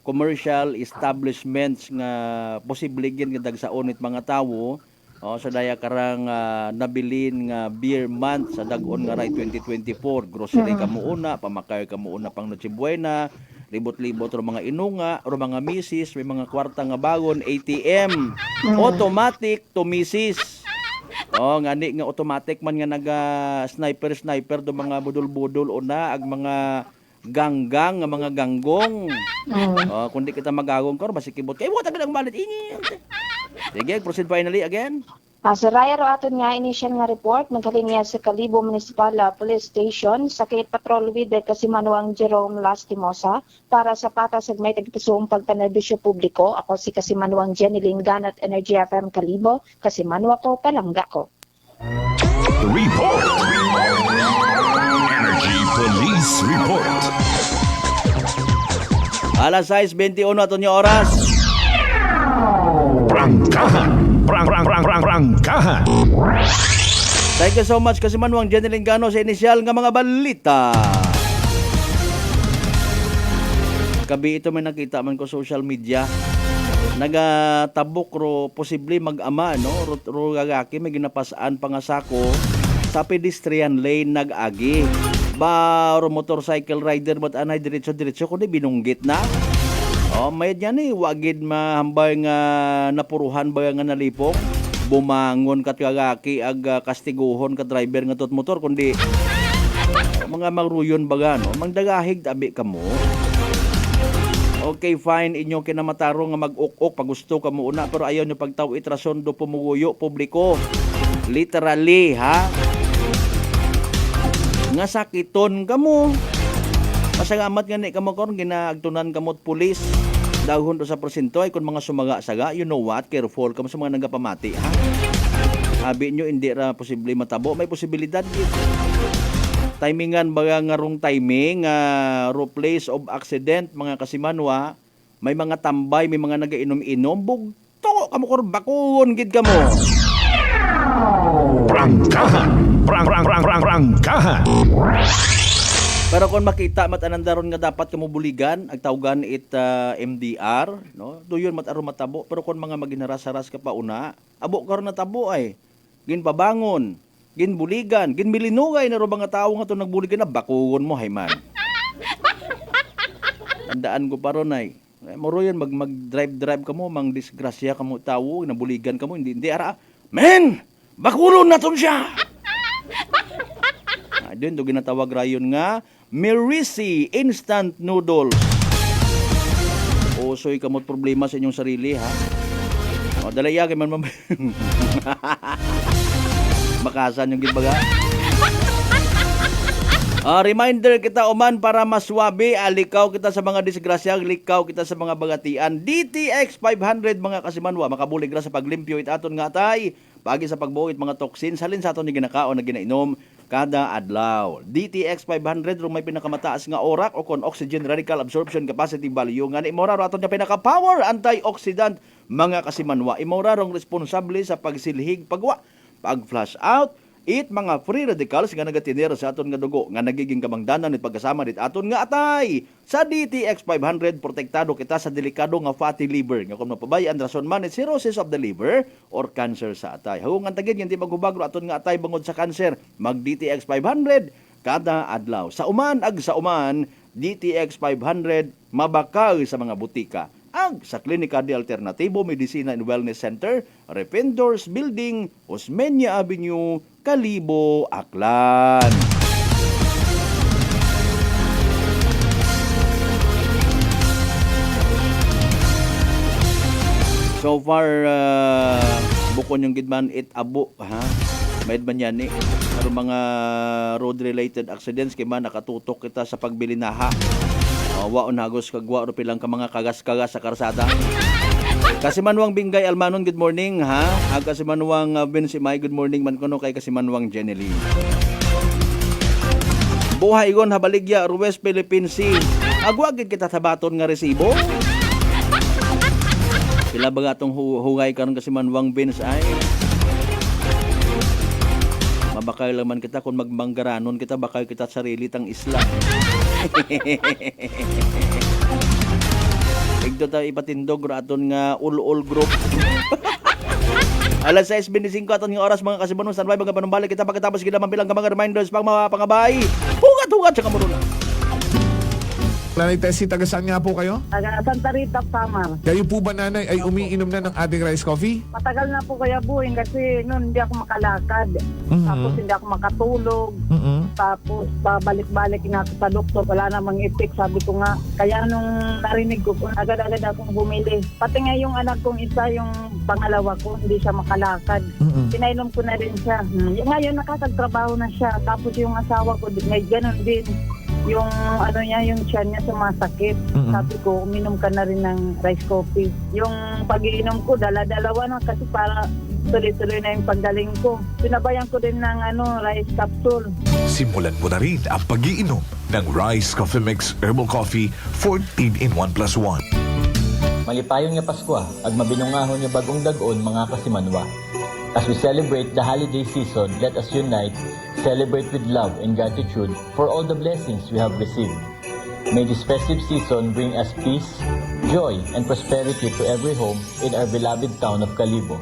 Speaker 7: commercial establishments nga posible gin nga dagsaon it mga tawo sa daya karang nabilin nga beer month sa dag-on nga ray 2024 grocery kamo una pamakay kamo una pang Noche Buena libot-libot ro mga inunga ro mga misis may mga kwarta nga bagon ATM automatic to misis ngani nga automatic man nga naga sniper do mga budol-budol una ag mga ganggang nga mga ganggong kundi kita magagong kor masikibot kay wala tagdang balit ini sige proceed finally again.
Speaker 13: Sa raya ro aton nga initial nga report naghalin niya sa Kalibo Municipal Police Station sa Sakit Patrol Leader Kasimanuang Jerome Lastimosa para sa patas ag may tagpusong pagpanerbisyo publiko. Ako si Kasimanuang Jeneline Ganat Energy FM Kalibo, Kasimanwa ko, palangga ko.
Speaker 9: Report! Energy Police Report.
Speaker 7: Alas 6:21 aton yung oras.
Speaker 9: Prangkahan.
Speaker 7: Thank you so much kasi Manuang Jeneline Gano sa inisyal nga mga balita. Kabi ito may nakita man ko social media. Nagatabok ro posible mag-ama no ro gagaki may ginapasaan pa nga sako sa pedestrian lane nag-agi. Ba ro motorcycle rider mat anay diretso kundi binunggit na. May yan wagid mahambay nga napuruhan ba nga nalipong bumangon kat kagaki ag kastiguhon ka driver nga tot motor kundi mga magruyon baga no mangdagahig tabi kamo. Okay fine inyo kinamataro nga mag-ok pag gusto kamo una pero ayaw nyo pagtawid rason do pumuguyo publiko literally ha nga sakiton kamo. Pasagamat nga ni kamo karon ginaagtunan kamot pulis dahon do sa porsyento ay kun mga sumaga-saga you know what careful kamo sa mga nagapamati ha. Abi nyo hindi ra posible matabo may posibilidad gid. Timingan baga nga rong timing ro place of accident mga kasimanwa may mga tambay may mga nagainom-inom bugto kamo kor bakon gid kamo.
Speaker 9: Prangkahan.
Speaker 7: Pero kung makita matanandaron nga dapat kamo buligan agtawgan it MDR no duyon mataro matabo pero kung mga maginaras-haras ka pa una abo karon na tabo ay ginpabangon ginbuligan ginmilinugay na ro mga tawo nga to nagbuligan na bakugon mo hayman. Tandaan ko paron ay moro yan mag-drive kamo mang disgrasya kamo tawo nabuligan kamo hindi ara men bakulon naton siya. Doon do ginatawag rayon nga Mirisi Instant Noodles. Usoy kamot problema sa inyong sarili ha. Dalaya kay man makasan yung gitbaga. Reminder kita uman para maswabe alikaw kita sa mga disgrasya, likaw kita sa mga bagatian. DTX 500 mga kasimanwa makabulig ra sa paglimpyo it aton nga tay Pagi sa pagbuhit mga toxins, halin sa aton ni ginakaon na ginainom kada adlaw. DTX 500 ro may pinakamataas nga orak o kon oxygen radical absorption capacity value nga imora ro aton nga pinaka-power antioxidant mga kasimanwa. Imora rong responsable sa pagsilhig pagwa, pag-flush out, it mga free radicals nga nagatinero sa aton nga dugo nga nagiging kamangdanan nit pagkasama dit aton nga atay. Sa DTX 500 protektado kita sa delikado nga fatty liver nga kung mapabayaan rason man it cirrhosis of the liver or cancer sa atay. Hagungan tagid hindi magubagro aton nga atay bangod sa cancer. Mag DTX 500 kada adlaw. Sa uman DTX 500 mabakaw sa mga butika. Ag sa Klinika de Alternativo Medicina and Wellness Center, Rependors Building, Osmeña Avenue, Kalibo, Aklan. So far, bukon yung gidman it abo, ha? Maid man yan Pero mga road-related accidents, kaya man nakatutok kita sa pagbilinaha. Waon hagos kagwa ro pilang ka mga kagas-kagas sa karsada. Kasimanwang Bingay Almanon, good morning ha. Ag Kasimanwang Bensimay, good morning man kuno kay Kasimanwang Jenely. Buhay gon habaligya West Philippine Sea. Agwagid kita tabaton nga resibo. Pila ba atong hugay karon Kasimanwang Bens ay. Mabakay lang man kita kung magbanggaranon kita, bakay kita sarili tang isla. Igdo tayo ipatindog raton nga ul-ul group. Alas 6:25 aton nga oras mga kasimanong standby mga panumbalik kita pagkatapos kita mambilang ka mga reminders pang mga pangabay. Hugat-hugat sa kamurunan.
Speaker 1: Nanay Tessie, taga saan nga po kayo?
Speaker 14: Taga Santa Rita, Samar.
Speaker 1: Kayo po ba, nanay, ay umiinom na ng ating rice coffee?
Speaker 14: Matagal na po kaya buhin kasi noon hindi ako makalakad. Tapos hindi ako makatulog. Tapos pabalik-balik na ako sa doktor. Wala namang effect. Sabi ko nga, kaya nung narinig ko, agad-agad akong bumili. Pati nga yung anak kong isa, yung pangalawa ko, hindi siya makalakad. Pinainom ko na rin siya. Ngayon nakakagtrabaho na siya. Tapos yung asawa ko, may ganun din. Yung ano niya, yung tiyan niya sumasakit. Sabi ko, uminom ka na rin ng rice coffee. Yung pag-iinom ko, dala-dalawa na kasi para tuloy-tuloy na yung paggaling ko. Pinabayan ko din ng rice capsule.
Speaker 1: Simulan mo na rin ang pag-iinom ng Rice Coffee Mix Herbal Coffee 14 in 1 plus 1.
Speaker 17: Malipayon nga Pasko, ag mabinungahon nga bagong dagon mga kasimanwa. As we celebrate the holiday season, let us unite, celebrate with love and gratitude for all the blessings we have received. May this festive season bring us peace, joy, and prosperity to every home in our beloved town of Kalibo.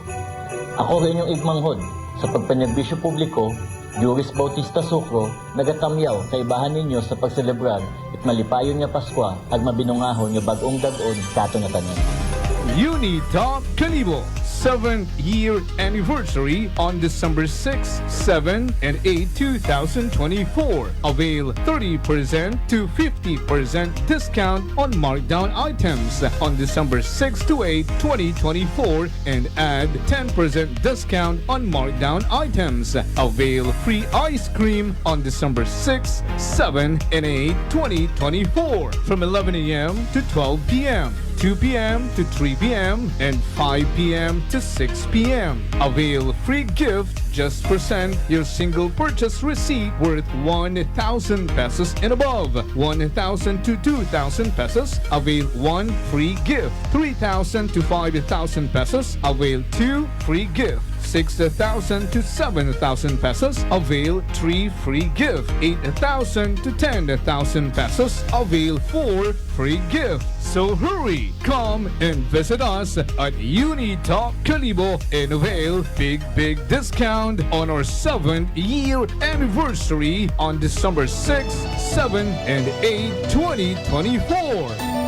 Speaker 17: Ako rin yung igmanghod sa pagpanerbisyo publiko, Juris Bautista Sucro, nagatamyaw sa ibahan ninyo sa pagselebrar at malipayon nga Pasko ag mabinungahon nga bagong dagon sa aton nga tanan.
Speaker 25: Unitop Kalibo 7th year anniversary on December 6, 7, and 8, 2024. Avail 30% to 50% discount on markdown items on December 6 to 8, 2024 and add 10% discount on markdown items. Avail free ice cream on December 6, 7, and 8, 2024 from 11 a.m. to 12 p.m. 2 p.m. to 3 p.m. and 5 p.m. to 6 p.m. Avail free gift. Just present your single purchase receipt worth 1,000 pesos and above. 1,000 to 2,000 pesos. Avail 1 free gift. 3,000 to 5,000 pesos. Avail 2 free gift. 6,000 to 7,000 pesos, avail 3 free gift. 8,000 to 10,000 pesos, avail 4 free gift. So hurry, come and visit us at Unitop Kalibo and avail big discount on our 7th year anniversary on December 6, 7, and 8, 2024.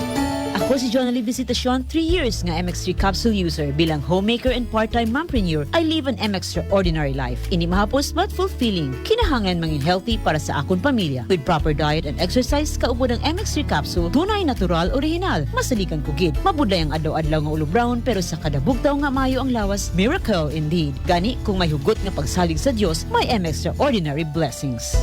Speaker 18: Ako si Jonali Visitacion, 3 years nga MX3 capsule user. Bilang homemaker and part-time mompreneur, I live an extraordinary life. Ini mahapos but fulfilling. Kinahanglan mangin healthy para sa akong pamilya. With proper diet and exercise, kaubo ng MX3 capsule, tunay, natural, original. Masalikan kugid. Mabudlay ang adlaw-adlaw nga ulo brown, pero sa kada bugtaw nga mayo ang lawas, miracle indeed. Gani, kung may hugot nga pagsalig sa Dios, may extraordinary blessings.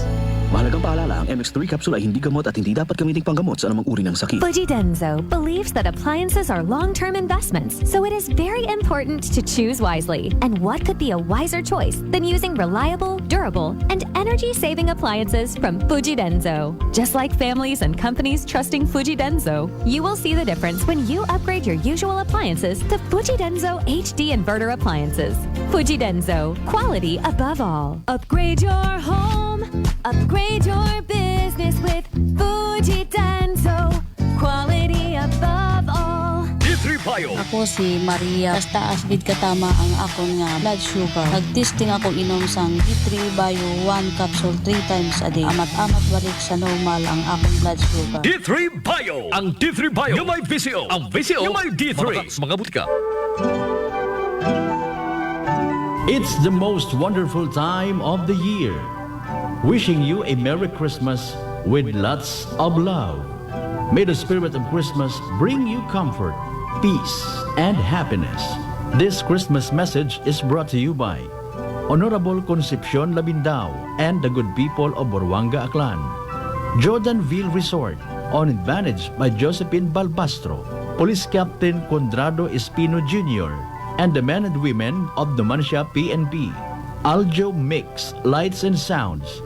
Speaker 15: Mahalagang paalala, ang MX3 capsule ay hindi gamot at hindi dapat gamiting panggamot sa anumang uri ng sakit.
Speaker 22: Fujidenzo believes that appliances are long-term investments, so it is very important to choose wisely. And what could be a wiser choice than using reliable, durable, and energy-saving appliances from Fujidenzo? Just like families and companies trusting Fujidenzo, you will see the difference when you upgrade your usual appliances to Fujidenzo HD inverter appliances. Fujidenzo, quality above all. Upgrade your home, upgrade your business with Fujidenzo, quality above all.
Speaker 2: D3 Bio.
Speaker 27: Ako si Maria. Taas bid katama ang akon nga blood sugar. Nagtesting ako inom sang D3 Bio 1 capsule 3 times a day. Amat-amat balik sa normal ang akong blood sugar.
Speaker 2: D3 Bio. Ang D3 Bio yung may VCO. Ang VCO yung may D3. Mga butika.
Speaker 19: It's the most wonderful time of the year. Wishing you a Merry Christmas with lots of love. May the spirit of Christmas bring you comfort, peace, and happiness. This Christmas message is brought to you by Honorable Concepcion Labindao and the good people of Boruanga, Aklan. Jordanville Resort, on advantage by Josephine Balbastro, Police Captain Condrado Espino Jr., and the men and women of the Mansha PNP. Aljo Mix, Lights and Sounds,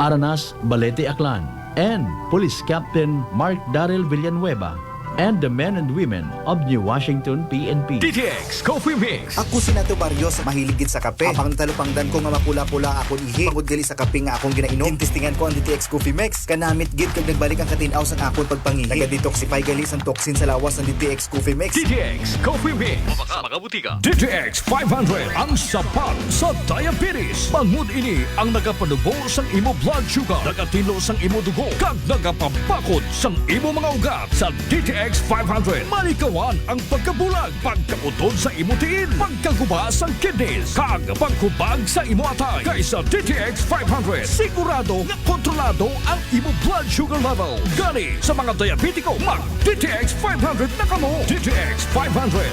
Speaker 19: Aranas Balete Aklan, and Police Captain Mark Darrell Villanueva, and the men and women of New Washington PNP.
Speaker 2: DTX Coffee Mix.
Speaker 5: Ako si Nato Barrios, mahiligid sa kape. Apang talupangdan ko nga mapula-pula akong ihi. Pagod gali sa kape nga akong ginainom. Tintistingan ko ang DTX Coffee Mix. Kanamit gid kag nagbalik ang katinaw sa akong pagpangihi. Naga-detoxify gali sang toxin sa lawas ng DTX Coffee Mix.
Speaker 2: DTX Coffee Mix. Mga butika. DTX 500 ang sapat sa diabetes. Bangod ini ang nagapanubo sang imo blood sugar, nagatilo sang imo dugo, kag nagapabakod sang imo mga ugat. Sa DTX 500, malikawan ang pagkabulag, pagkautod sa imo tiil, pagkaguba sa kidneys, kag pagkubag sa imo atay. Kaysa DTX 500, sigurado na kontrolado ang imo blood sugar level. Gani sa mga diabetiko, mag DTX 500 na kamo. DTX 500.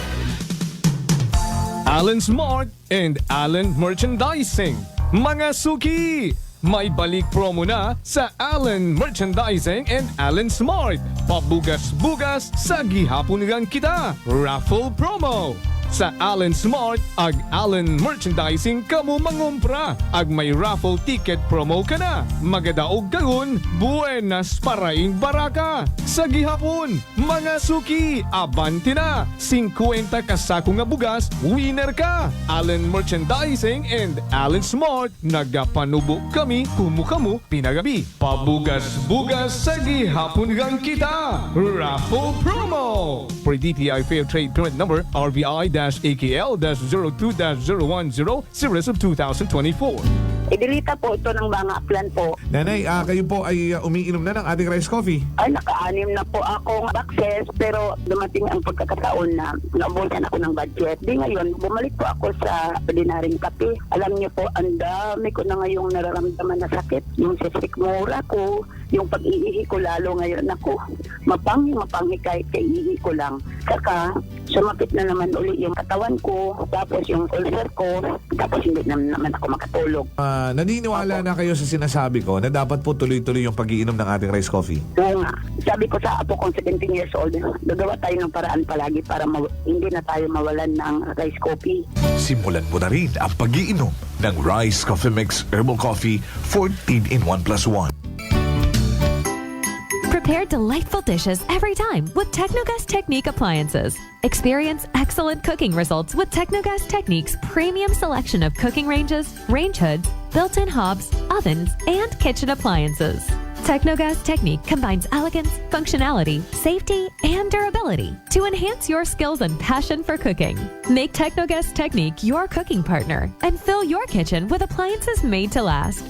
Speaker 6: Allen Smart and Allen Merchandising. Mga suki! May balik promo na sa Allen Merchandising and Allen Smart. Pabugas-bugas sa gihapon kita. Raffle promo. Sa Allen Smart ag Allen Merchandising kamo mangumpra ag may raffle ticket promo ka na. Magadaog karon, buenas paraing baraka. Sa gihapon, mga suki, abante na. 50 kasako nga bugas, winner ka. Allen Merchandising and Allen Smart, nagapanubo kami kumukamu pinagabi. Pabugas-bugas sa gihapon gang kita. Raffle promo. For DTI Fair Trade Permit Number RBI-AKL-02-010 series of 2024.
Speaker 14: Idilita po ito ng mga plan po.
Speaker 1: Nanay, kayo po ay umiinom na ng ating rice coffee.
Speaker 14: Ay, naka-anim na po akong access pero dumating ang pagkakataon na naubusan ako ng budget. Di ngayon, bumalik po ako sa ordinaryong kape. Alam niyo po, ang dami ko na ngayong nararamdaman na sakit. Yung sisikmura ko, yung pag-iihi ko lalo ngayon ako. Mapanghi kahit kaiihi ko lang. Saka, sumapit na naman uli yung katawan ko, tapos yung ulcer ko, tapos hindi naman ako makatulog.
Speaker 1: Naniniwala na kayo sa sinasabi ko na dapat po tuloy-tuloy yung pag-iinom ng ating rice coffee?
Speaker 14: Oo nga. Sabi ko sa apo kong 17 years old, gagawa tayo ng paraan palagi para hindi na tayo mawalan ng rice coffee.
Speaker 1: Simulan mo na rin ang pag-iinom ng Rice Coffee Mix Herbal Coffee 14 in 1+1.
Speaker 22: Prepare delightful dishes every time with Technogas Technique appliances. Experience excellent cooking results with Technogas Technique's premium selection of cooking ranges, range hoods, built-in hobs, ovens, and kitchen appliances. Technogas Technique combines elegance, functionality, safety, and durability to enhance your skills and passion for cooking. Make Technogas Technique your cooking partner and fill your kitchen with appliances made to last.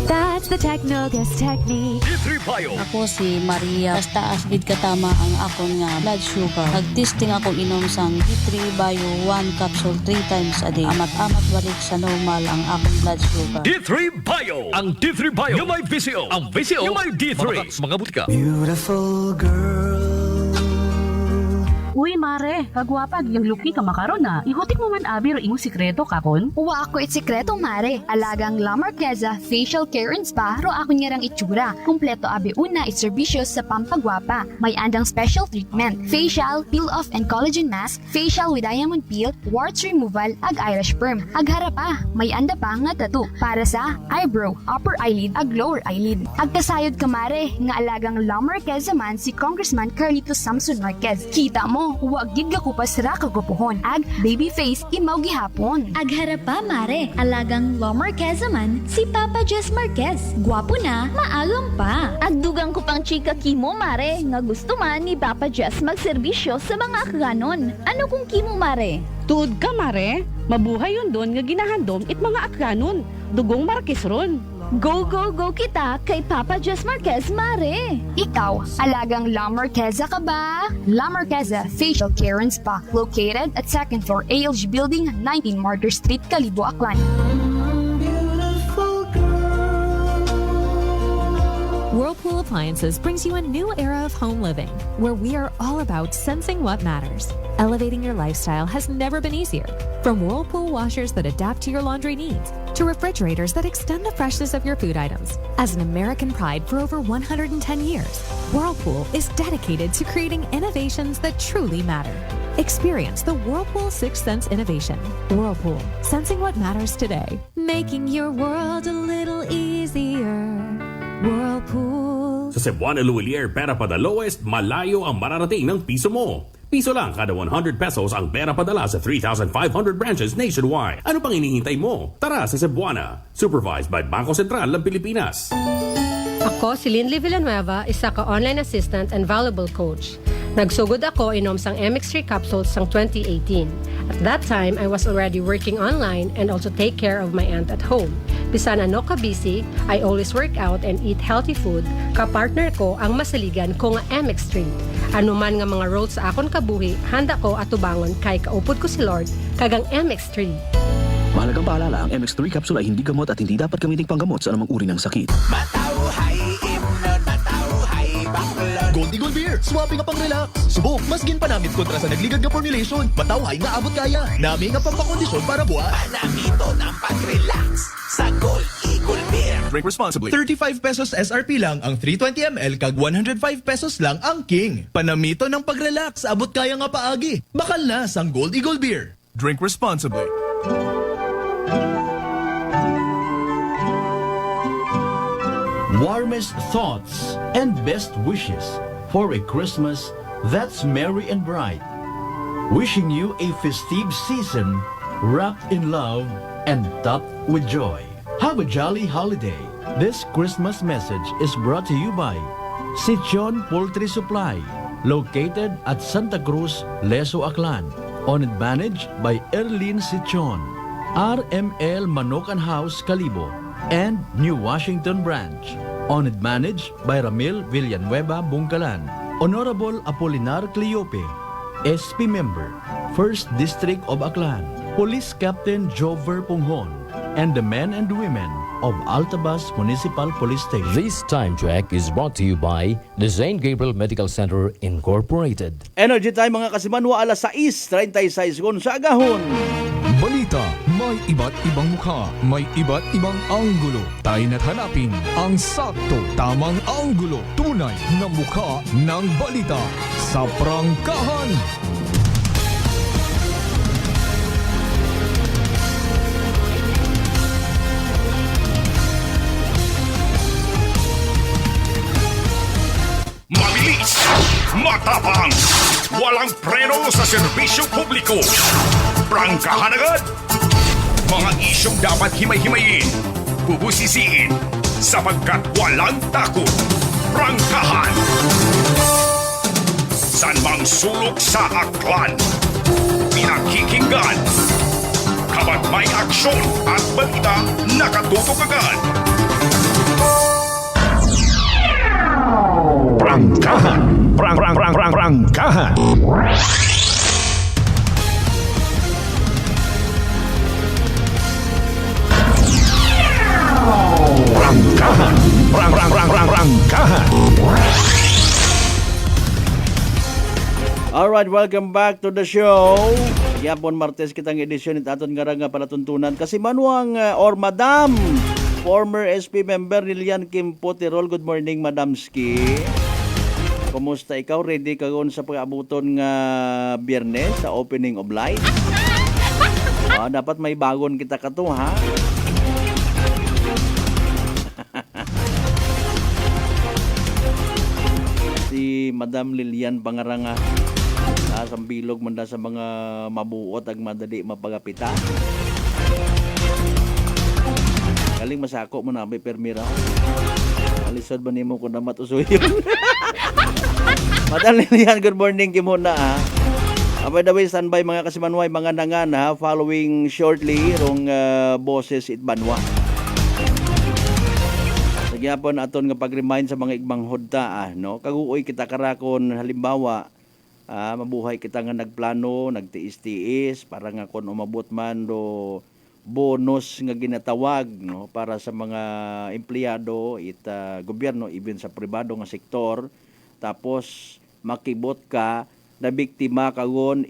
Speaker 22: That's the Technogas Technique.
Speaker 2: D3 Bio.
Speaker 27: Ako si Maria. Taas bid katama ang akon nga blood sugar. Nagtesting ako inom sang D3 Bio 1 capsule 3 times a day. Amat-amat balik sa normal ang akong blood sugar.
Speaker 2: D3 Bio. Ang D3 Bio yung may VCO. Ang VCO yung may D3. Mga butika.
Speaker 4: Beautiful girl,
Speaker 8: Uy, mare, kagwapag yung luki ka makaron na. Ihutik mo man abi ro imong sikreto kakon.
Speaker 10: Uwa ako sikreto, mare. Alagang La Marqueza Facial Care and Spa ro ako niyarang itsura. Kumpleto abi una iserbisyo sa pampagwapa. May andang special treatment, facial, peel-off and collagen mask, facial with diamond peel, warts removal, ag eyelash perm. Ag harapa, may anda pa nga tattoo para sa eyebrow, upper eyelid, ag lower eyelid. Ag kasayod ka, mare, nga alagang La Marqueza man si Congressman Carlito Samson Marquez. Kita mo, huwag gid ka kupas ra kagupuhon. Ag baby face imaw gihapon.
Speaker 11: Agharap pa, mare. Alagang La Marqueza man si Papa Jess Marquez. Gwapo na, maagam pa.
Speaker 10: Agdugang ko pang chika kimo, mare, nga gusto man ni Papa Jess magserbisyo sa mga akganon. Ano kung kimo, mare?
Speaker 8: Tuod ka, mare. Mabuhay yun doon nga ginahandom it mga akranon. Dugong Marquez ron.
Speaker 10: Go, go, go kita kay Papa Jess Marquez, mare! Ikaw, alagang La Marqueza ka ba? La Marqueza Facial Care and Spa, located at 2nd floor ALG Building, 19 Martyr Street, Calibo, Aklan.
Speaker 22: Whirlpool Appliances brings you a new era of home living, where we are all about sensing what matters. Elevating your lifestyle has never been easier. From Whirlpool washers that adapt to your laundry needs, to refrigerators that extend the freshness of your food items. As an American pride for over 110 years, Whirlpool is dedicated to creating innovations that truly matter. Experience the Whirlpool Sixth Sense innovation. Whirlpool, sensing what matters today. Making your world a little easier. Whirlpool.
Speaker 20: Sa Cebuana Luwilier Pera Pada Lowest, malayo ang mararating ng piso mo. Piso lang kada 100 pesos ang pera padala sa 3,500 branches nationwide. Ano pang hinihintay mo? Tara sa Cebuana. Supervised by Bangko Sentral ng Pilipinas.
Speaker 26: Ako si Linley Villanueva, isa ka online assistant and valuable coach. Nagsugod ako inom sang MX3 capsules sang 2018. At that time, I was already working online and also take care of my aunt at home. Bisan ano ka busy, I always work out and eat healthy food. Kapartner ko ang masaligan ko nga MX3. Ano man nga mga roles sa akon kabuhi, handa ko at tubangon kay kaupod ko si Lord kagang MX3.
Speaker 15: Mahalagang paalala, ang MX3 capsule ay hindi gamot at hindi dapat gamiting panggamot sa anumang uri ng sakit.
Speaker 21: Gold Eagle Beer, swabe nga pang relax. Subok, mas gin panamit kontra sa nagligad nga formulation. Matawhay nga abot kaya. Nami nga pampakondisyon para buhat.
Speaker 23: Panamito ng pag-relax sa Gold Eagle Beer.
Speaker 21: Drink responsibly. 35 pesos SRP lang ang 320 ml kag 105 pesos lang ang King. Panamito ng pag-relax, abot kaya nga paagi. Bakal na sang Gold Eagle Beer. Drink responsibly.
Speaker 19: Warmest thoughts and best wishes for a Christmas that's merry and bright. Wishing you a festive season wrapped in love and topped with joy. Have a jolly holiday. This Christmas message is brought to you by Sichon Poultry Supply, located at Santa Cruz, Leso, Aklan. Owned and managed by Erlene Sichon. RML Manokan House, Calibo, and New Washington Branch. Owned and managed by Ramil Villanueva, Bungkalan. Honorable Apolinar Cleope, SP Member, 1st District of Aklan. Police Captain Jover Punghon, and the men and women of Altabas Municipal Police Station.
Speaker 24: This time check is brought to you by the St. Gabriel Medical Center Incorporated.
Speaker 7: Energy time mga kasimanwa, alas 6:36 sa agahon.
Speaker 6: Balita, may iba't ibang mukha, may iba't ibang anggulo. Tayo na't hanapin ang sakto, tamang anggulo. Tunay na mukha ng balita sa prangkahan.
Speaker 9: Mabilis, matapang, walang preno sa serbisyo publiko. Prangkahan agad. Mga isyong dapat himay-himayin, bubusisiin, sapagkat walang takot. Prangkahan. San mang sulok sa aklan, pinakikinggan. Kapag may aksyon at balita, nakatutok agad. Prangkahan. Prangkahan. Prangkahan. Prangkahan.
Speaker 7: Alright, welcome back to the show. Yapon Martes kitang edisyon it aton nga palatuntunan kasi manuang or Madam former SP member Lilian Kim Potirol. Good morning, Madam Ski. Kumusta ikaw? Ready ka sa pag-abuton nga Biyernes sa opening of light? Dapat may bagon kita kato, ha? Si Madam Lilian Pangaranga sa bilog manda sa mga mabuot ag madali mapagapita. Kaling masako mo na may permira. Alisod ba nimo ko na matusuyo? Madam Lilian, good morning kimo na, ha. By the way, standby mga kasimanway, mga nangan, ha, following shortly rong boses it banwa. Nagyapon aton nga pag-remind sa mga igmang hodta, no? Kaguoy kita karakon halimbawa, mabuhay kita nga nagplano, nagtiis-tiis para nga kon umabot man do bonus nga ginatawag, no, para sa mga empleyado gobyerno, even sa pribado nga sektor. Tapos makibot ka na biktima kagon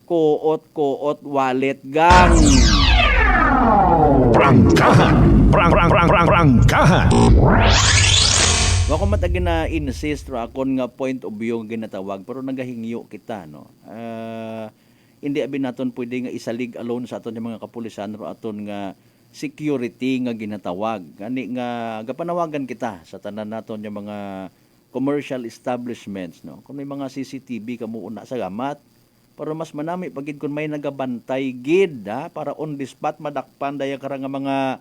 Speaker 7: kuot wallet gang. Prangkahan. Wa ko matagi na insist ra akon nga point of view nga ginatawag pero nagahingyo kita, no. Hindi abi naton pwede nga isalig alone sa aton mga kapulisan ro aton nga security nga ginatawag. Gani nga gapanawagan kita sa tanan naton yung mga commercial establishments, no. Kung may mga CCTV kamo una sa gamat, para mas manami pagid kun may nagabantay gid, ha, para on the spot madakpan daya kara nga mga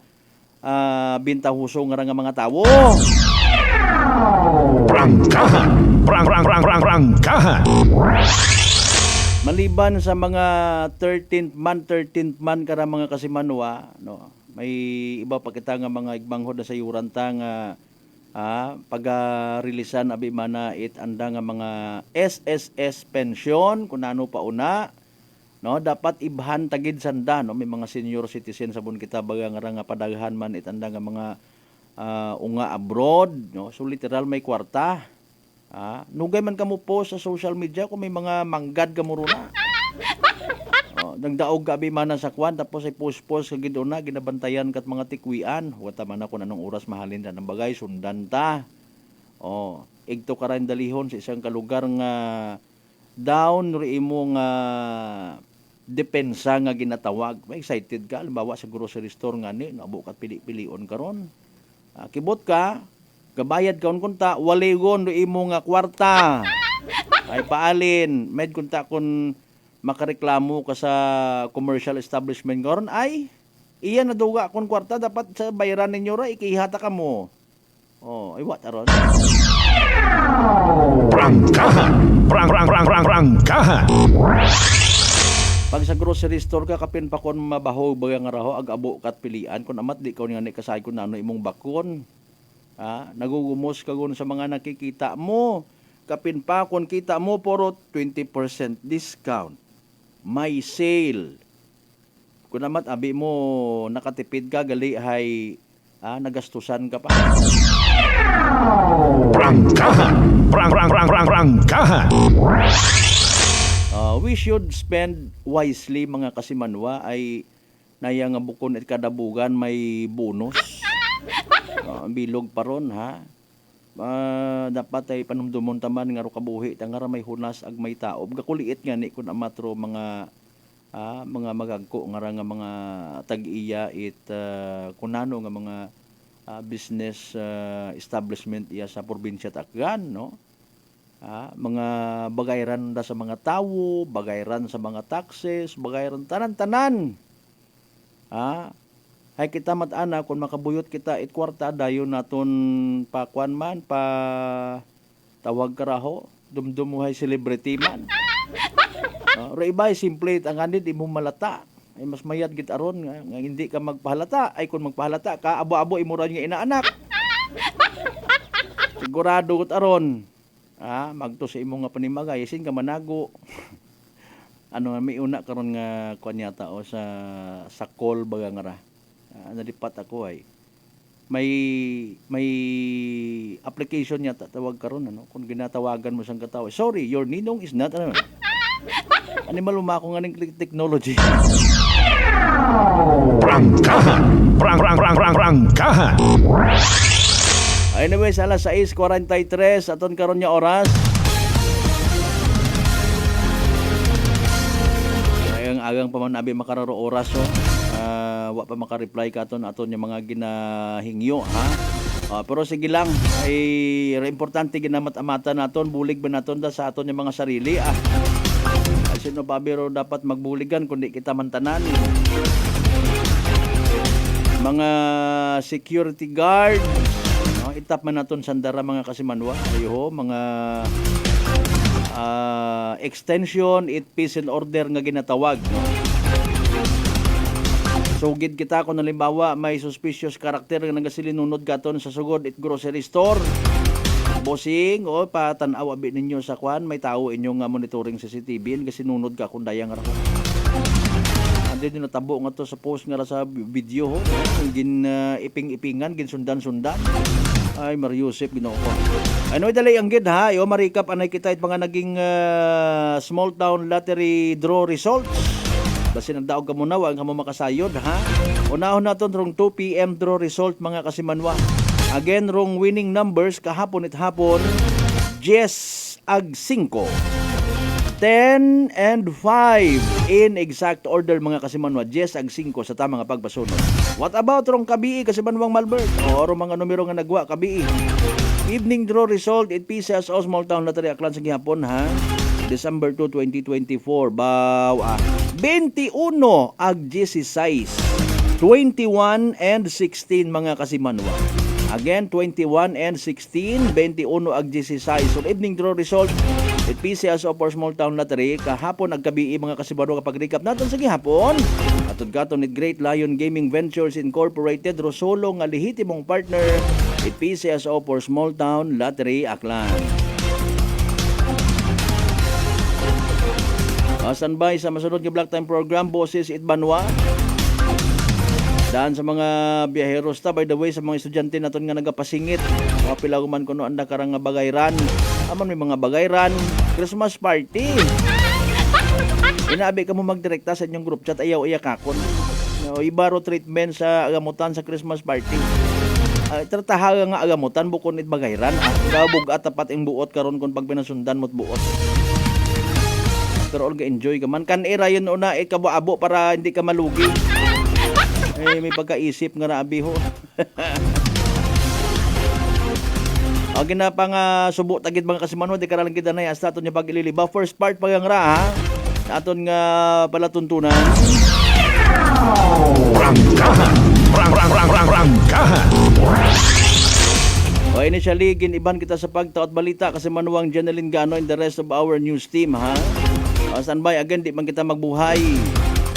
Speaker 7: bintahuso nga mga tawo. Prangkahan. Maliban sa mga 13th man kara mga kasimanwa, no. May iba pa kita nga mga igbanghod na sa yuranta nga pag-releasan abi mana anda nga mga SSS pension kunano pa una, no, dapat ibhan tagid sanda, no. May mga senior citizen sabon kita baga nga padaghan man anda nga mga unga abroad, no. So literal may kwarta. Nugay man kamo po sa social media kung may mga manggad kamo runa. Nagdaog gabi mana sa kwan tapos ay post kagid una ginabantayan kat mga tikwian. Wata man ako anong oras mahalin na ng bagay sundan ta. Igto ka rin dalihon sa isang kalugar nga down ri imo nga depensa nga ginatawag. May excited ka halimbawa sa grocery store nga ni nabo kat pili-pilion karon. Kibot ka, gabayad ka kunta, waligon ri imo nga kwarta. Ay paalin, med kunta kun makareklamo ka sa commercial establishment karon ay iya na duga kon kwarta dapat sa bayaran ninyo ra ikihata ka mo. Ay what aron? Prangkahan. Pag sa grocery store ka kapin pa kon mabaho baga nga raho ag-abo kat pilian kun amat di ka ni kasay kun ano imong bakon. Nagugumos ka gun sa mga nakikita mo. Kapin pa kun kita mo puro 20% discount. May sale. Kung naman abi mo nakatipid ka gali hay nagastusan ka pa. Prangkahan. We should spend wisely mga kasimanwa ay naya nga bukon at kadabugan may bonus. Bilog pa ron, ha. Dapat ay panumdumon taman nga ro kabuhi tangara may hunas ag may taob gakuliit nga ni kun amatro mga magagko nga mga tag-iya kunano nga mga business establishment iya sa probinsya Aklan, no. Mga bagayran da sa mga tawo, bagayran sa mga taxes, bagayran tanan-tanan. Hay kita matana kung makabuyot kita kwarta dayon naton pa kwan man pa tawag karaho dumdum mo hay celebrity man. Ray bay simple ang andit imo malata ay mas mayad gid aron nga hindi ka magpahalata ay kung magpahalata ka abo-abo imo ra nga inaanak. Sigurado ket aron magto sa imo nga panimagay sin ka manago. May una karon nga kwan yata o sa call baga nga ra. Nalipat ako ay may application niya tatawag karon ano kung ginatawagan mo siyang katawo. Sorry, your ninong is not ano. Animal umako nga ning technology.
Speaker 9: Prangkahan. Prangkahan.
Speaker 7: Anyways, alas 6:43 aton karon nya oras. Ayang agang pa man abi makararo oras so. Wa pa maka-reply ka aton yung mga ginahingyo ha. Pero sige lang ay importante ginamat-amatan naton bulig ba naton da sa aton yung mga sarili sino pa biro dapat magbuligan kundi kita mantanan. Mga security guard itap man naton sandara mga kasimanwa ayo mga extension it peace and order nga ginatawag no? Sugid kita kung halimbawa may suspicious karakter nga nagasilinunod katon sa sugod it grocery store. Bossing o patanaw abi ninyo sa kwan may tao inyong monitoring CCTV kasi nunod ka kung dayang ra. Andi din natabo nga to sa post nga sa video ho. Gin iping-ipingan gin sundan-sundan. Ay Mariusep Ginoo ko. Ano dali ang gid ha, yo marikap anay kita it mga naging small town lottery draw results. Basi nagdaog ka muna, wag ka mo makasayod, ha? Unahon naton rong 2 p.m. draw result, mga kasimanwa. Again, rong winning numbers, kahapon at hapon, 10 ag 5. 10 and 5 in exact order, mga kasimanwa. 10 ag 5 sa tamang pagpasunod. What about rong kabii, kasimanwang Malbert? O rong mga numero nga nagwa, kabii. Evening draw result, it pieces o small town lottery aklan sa gihapon, ha? December 2, 2024. 21 ag 16. 21 and 16 mga kasimanwa. Again, 21 and 16. 21 ag 16. So, evening draw result. It PCS of our small town lottery. Kahapon agkabii mga kasimanwa kapag recap natin sa gihapon. Atod katon ni Great Lion Gaming Ventures Incorporated. Rosolo nga lehitimong partner. It PCS of our small town lottery aklan. Standby sa masunod nga Black Time program, Boses Itbanwa. Daan sa mga biyaheros ta, by the way, sa mga estudyante naton nga nagapasingit. Mga pilaguman kuno anda karang nga bagayran. Aman may mga bagayran, Christmas party. Inabi ka mo magdirekta sa inyong group chat, ayaw kakon. Ibaro treatment sa agamutan sa Christmas party. Tratahaga nga agamutan bukon it bagayran. Gabog at tapat ang buot karon kung pag pinasundan mo't buot. Pero all enjoy ka man kan era yun una kabuabo para hindi ka malugi. May pagkaisip nga na abi ho. Ginapang subo tagid mga kasimanwa di karalang kita na hasta aton nya pagililiba. First part pagang ra ha. Aton nga palatuntunan. Prangkahan. Initially giniban kita sa pagtaot balita kasi manuwang Janeline Gano and the rest of our news team ha. Standby again, di man kita magbuhay.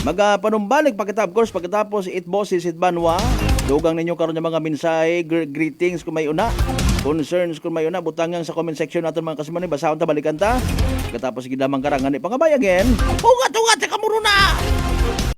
Speaker 7: Magpanumbalik pa kita, of course, pagkatapos it Boses Itbanwa. Dugang ninyo karon ng mga mensahe, greetings kung may una, concerns kung may una, butangang sa comment section natin mga kasimanwa, basahon ta, balikan ta. Pagkatapos gidamang karangan, pangabay again. Ugat, ka muna na!